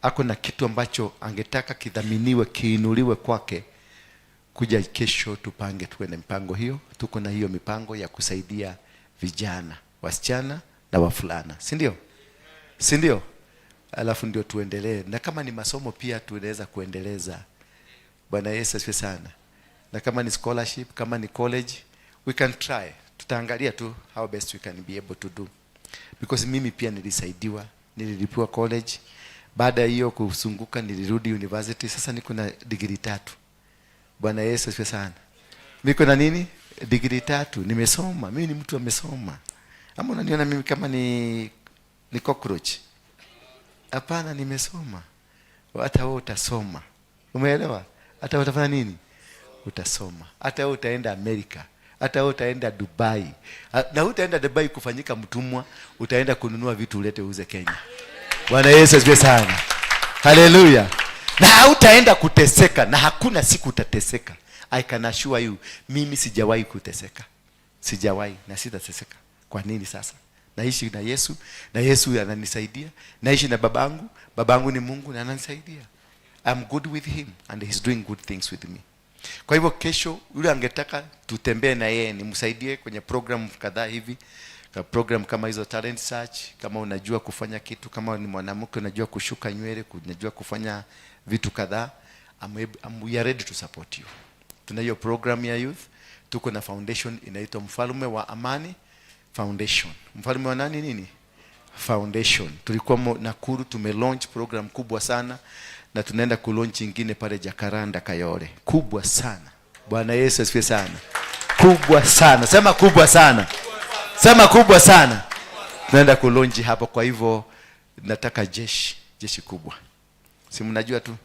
ako na kitu ambacho angetaka kidhaminiwe, kiinuliwe kwake. Kuja kesho tupange, tuwe na mipango hiyo. Tuko na hiyo mipango ya kusaidia vijana, wasichana na wafulana. Si ndio? Alafu ndio tuendelee. Na kama ni masomo pia tunaweza kuendeleza. Bwana Yesu asifiwe sana. Na kama ni scholarship, kama ni college, we can try. Tutaangalia tu how best we can be able to do. Because mimi pia nilisaidiwa, nililipiwa college. Baada ya hiyo kusunguka nilirudi university. Sasa niko na degree 3. Bwana Yesu asifiwe sana. Niko na nini? Degree 3. Nimesoma. Mimi ni mtu amesoma. Ama unaniona mimi kama ni cockroach? Hapana, nimesoma. Hata wewe utasoma. Umeelewa? Hata utafanya nini? Utasoma. Hata wewe utaenda Amerika. Hata wewe utaenda Dubai. Na utaenda Dubai kufanyika mtumwa, utaenda kununua vitu ulete uuze Kenya. Bwana Yesu asifiwe sana. Haleluya. Na utaenda kuteseka, na hakuna siku utateseka. I can assure you, mimi sijawahi kuteseka. Sijawahi na sitateseka. Kwa nini sasa? Naishi na Yesu, na Yesu ananisaidia. Naishi na babangu ni Mungu na ananisaidia. I'm good with him and he's doing good things with me. Kwa hivyo kesho yule angetaka tutembee na yeye, nimsaidie kwenye program kadhaa hivi. program kama hizo talent search, kama unajua kufanya kitu, kama ni mwanamke unajua kushuka nywele, unajua kufanya vitu kadhaa, we are ready to support you. Tuna hiyo program ya youth. Tuko na foundation inaitwa Mfalme wa Amani Foundation. Mfalme wa nani nini? Foundation. Tulikuwa Nakuru, launch program kubwa sana, na tunaenda launch nyingine pale Jacaranda Kayole. Kubwa sana. Bwana Yesu asifiwe sana. Kubwa sana. Sema kubwa sana. Sema kubwa sana. Tunaenda launch hapo, kwa hivyo nataka jeshi kubwa. Si mnajua tu?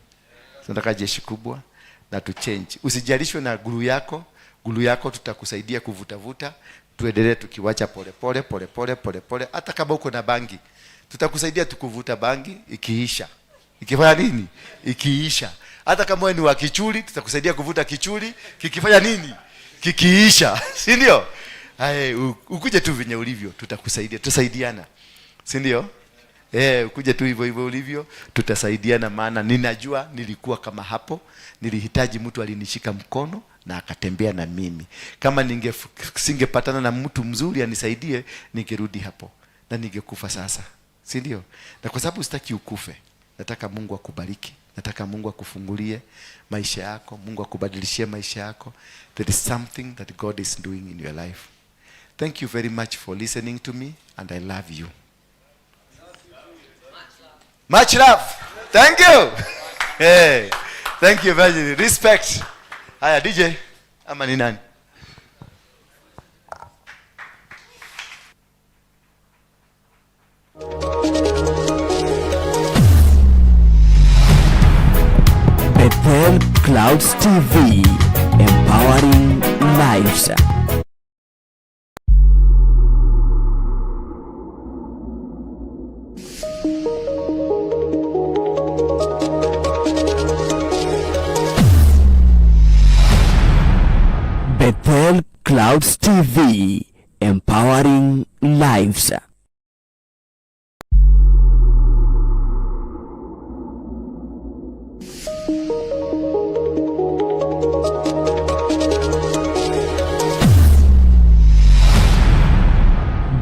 Tunataka jeshi kubwa na tu change. Usijalishwe na guru yako tutakusaidia kuvutavuta. Tuendelee tukiwacha pole. Hata kama uko na bangi, tutakusaidia tukuvuta bangi ikiisha. Ikifanya nini? Ikiisha. Hata kama wewe ni wa kichuli, tutakusaidia kuvuta kichuli kikifanya nini? Kikiisha. Si ndio? Ukuje tu venye ulivyo, tutakusaidia. Tusaidiana. Si ndio? Ukuje tu hivyo ulivyo, tutasaidiana, maana ninajua nilikuwa kama hapo. Nilihitaji mtu alinishika mkono na akatembea na mimi. Kama singepatana na mtu mzuri anisaidie, ningerudi hapo na ningekufa sasa. Si ndio? Na kwa sababu sitaki ukufe, nataka Mungu akubariki. Nataka Mungu akufungulie maisha yako, Mungu akubadilishie maisha yako. There is something that God is doing in your life. Thank you very much for listening to me, and I love you. Much love. Thank you. Hey. Thank you very much. Respect. Haya DJ, ama ni nani? Bethel Clouds TV, empowering lives. Bethel Clouds TV, empowering lives.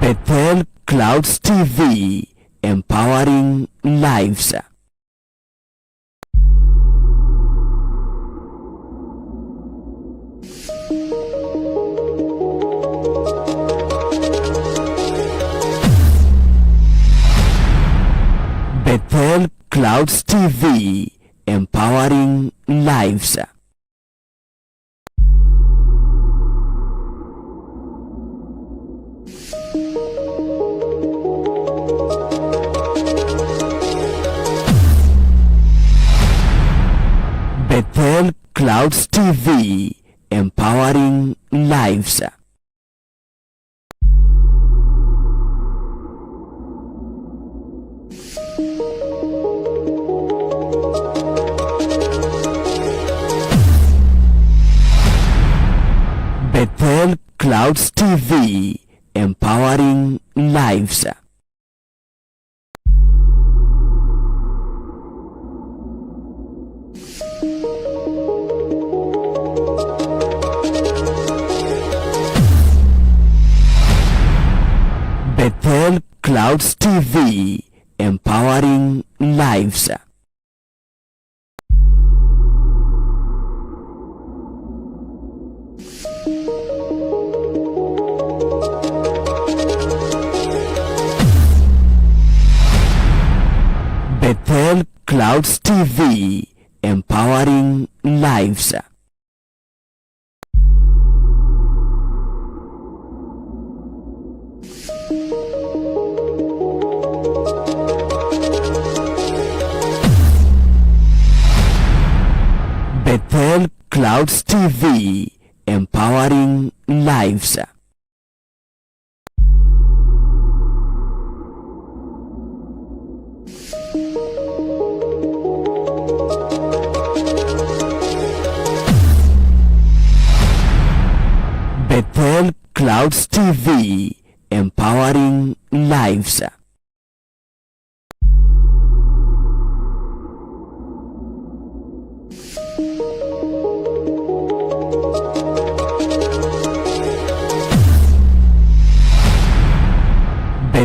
Bethel Clouds TV, empowering lives. Bethel Clouds TV, empowering lives. Bethel Clouds TV, empowering lives. Bethel Clouds TV, empowering lives. Bethel Clouds TV, empowering lives. Bethel Clouds TV, empowering lives. Bethel Clouds TV, empowering lives. Bethel Clouds TV, empowering lives.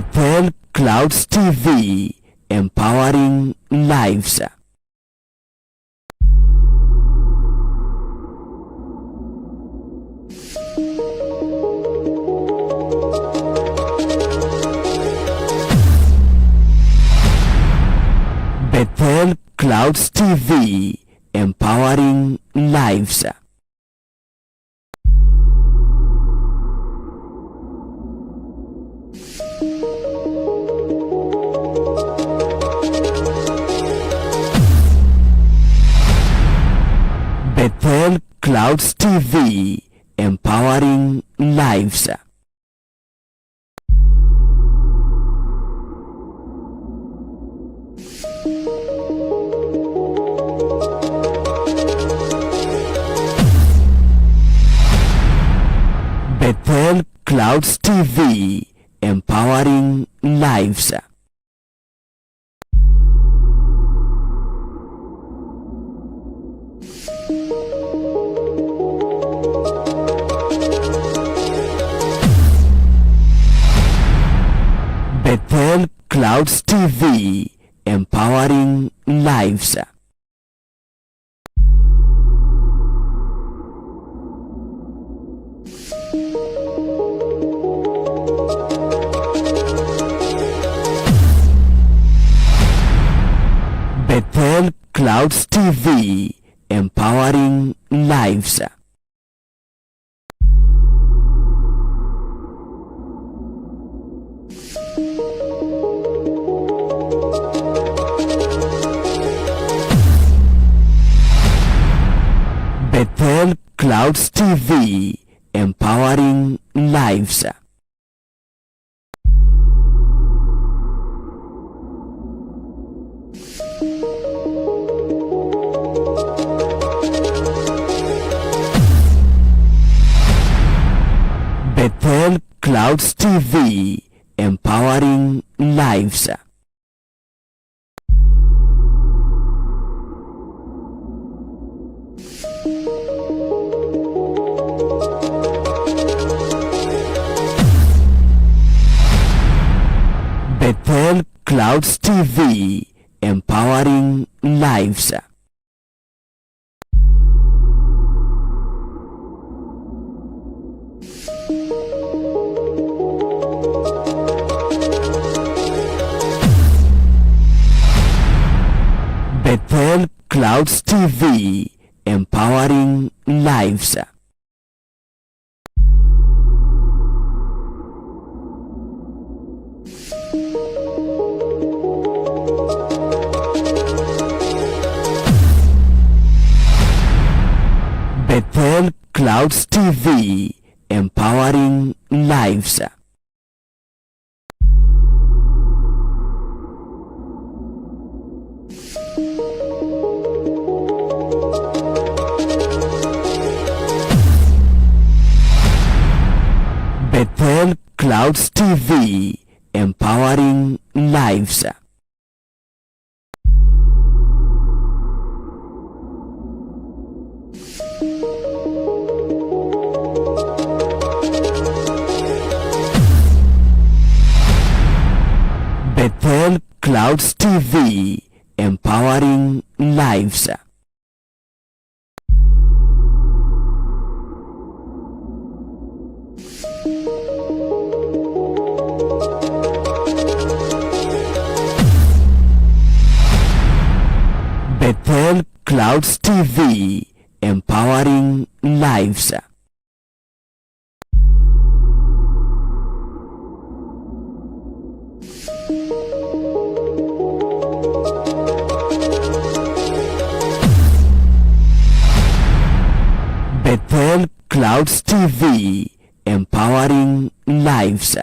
Bethel Clouds TV, empowering lives. Bethel Clouds TV, empowering lives. Bethel Clouds TV, empowering lives. Bethel Clouds TV, empowering lives. Bethel Clouds TV, empowering lives. Bethel Clouds TV, empowering lives. Bethel Clouds TV, empowering lives. Bethel Clouds TV, empowering lives. Bethel Clouds TV, empowering lives. Bethel Clouds TV, empowering lives. Bethel Clouds TV, empowering lives. Bethel Clouds TV, empowering lives. Bethel Clouds TV, empowering lives. Bethel Clouds TV, empowering lives. Bethel Clouds TV, empowering lives.